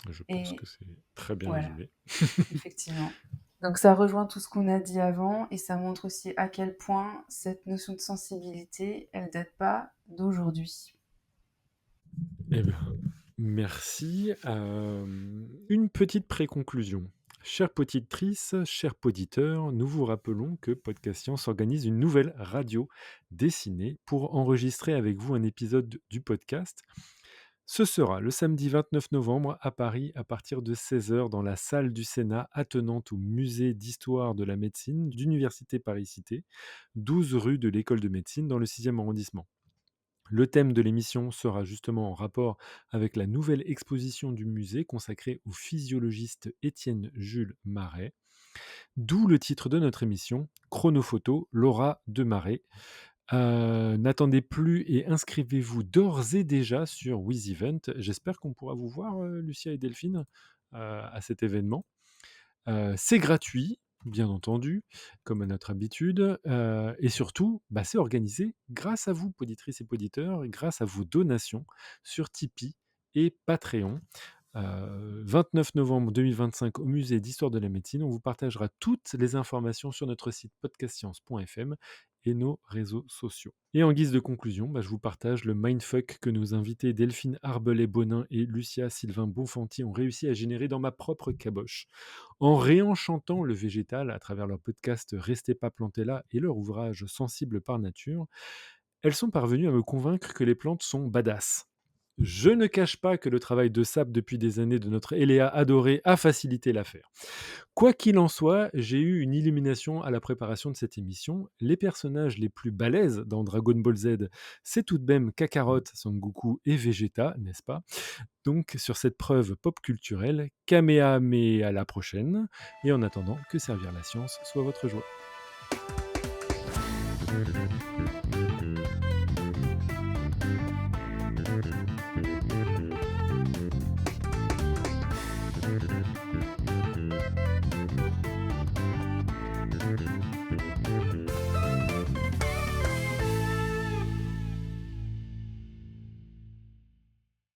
Je pense Et que c'est très bien voilà, résumé. effectivement. Donc ça rejoint tout ce qu'on a dit avant et ça montre aussi à quel point cette notion de sensibilité, elle date pas d'aujourd'hui. Eh bien, merci. Une petite préconclusion. Chères poditrices, chers poditeurs, nous vous rappelons que Podcast Science organise une nouvelle radio dessinée pour enregistrer avec vous un épisode du podcast. Ce sera le samedi 29 novembre à Paris à partir de 16h dans la salle du Sénat attenante au musée d'histoire de la médecine d'Université Paris-Cité, 12 rue de l'École de médecine dans le 6e arrondissement. Le thème de l'émission sera justement en rapport avec la nouvelle exposition du musée consacrée au physiologiste Étienne Jules Marais, d'où le titre de notre émission, Chronophoto, Laura de Marais. N'attendez plus et inscrivez-vous d'ores et déjà sur WizEvent. J'espère qu'on pourra vous voir, Lucia et Delphine, à cet événement. C'est gratuit, bien entendu, comme à notre habitude, et surtout, c'est organisé grâce à vous, poditrices et poditeurs, et grâce à vos donations sur Tipeee et Patreon. 29 novembre 2025 au musée d'histoire de la médecine. On vous partagera toutes les informations sur notre site podcastscience.fm et nos réseaux sociaux. Et en guise de conclusion, je vous partage le mindfuck que nos invités Delphine Arbelay-Bonin et Lucia Sylvain Bonfanti ont réussi à générer dans ma propre caboche. En réenchantant le végétal à travers leur podcast Restez pas plantés là et leur ouvrage Sensible par nature, elles sont parvenues à me convaincre que les plantes sont badass. Je ne cache pas que le travail de sape depuis des années de notre Eléa adorée a facilité l'affaire. Quoi qu'il en soit, j'ai eu une illumination à la préparation de cette émission. Les personnages les plus balèzes dans Dragon Ball Z, c'est tout de même Kakarot, Son Goku et Vegeta, n'est-ce pas? Donc sur cette preuve pop culturelle, Kamehameha à la prochaine, et en attendant, que servir la science soit votre joie.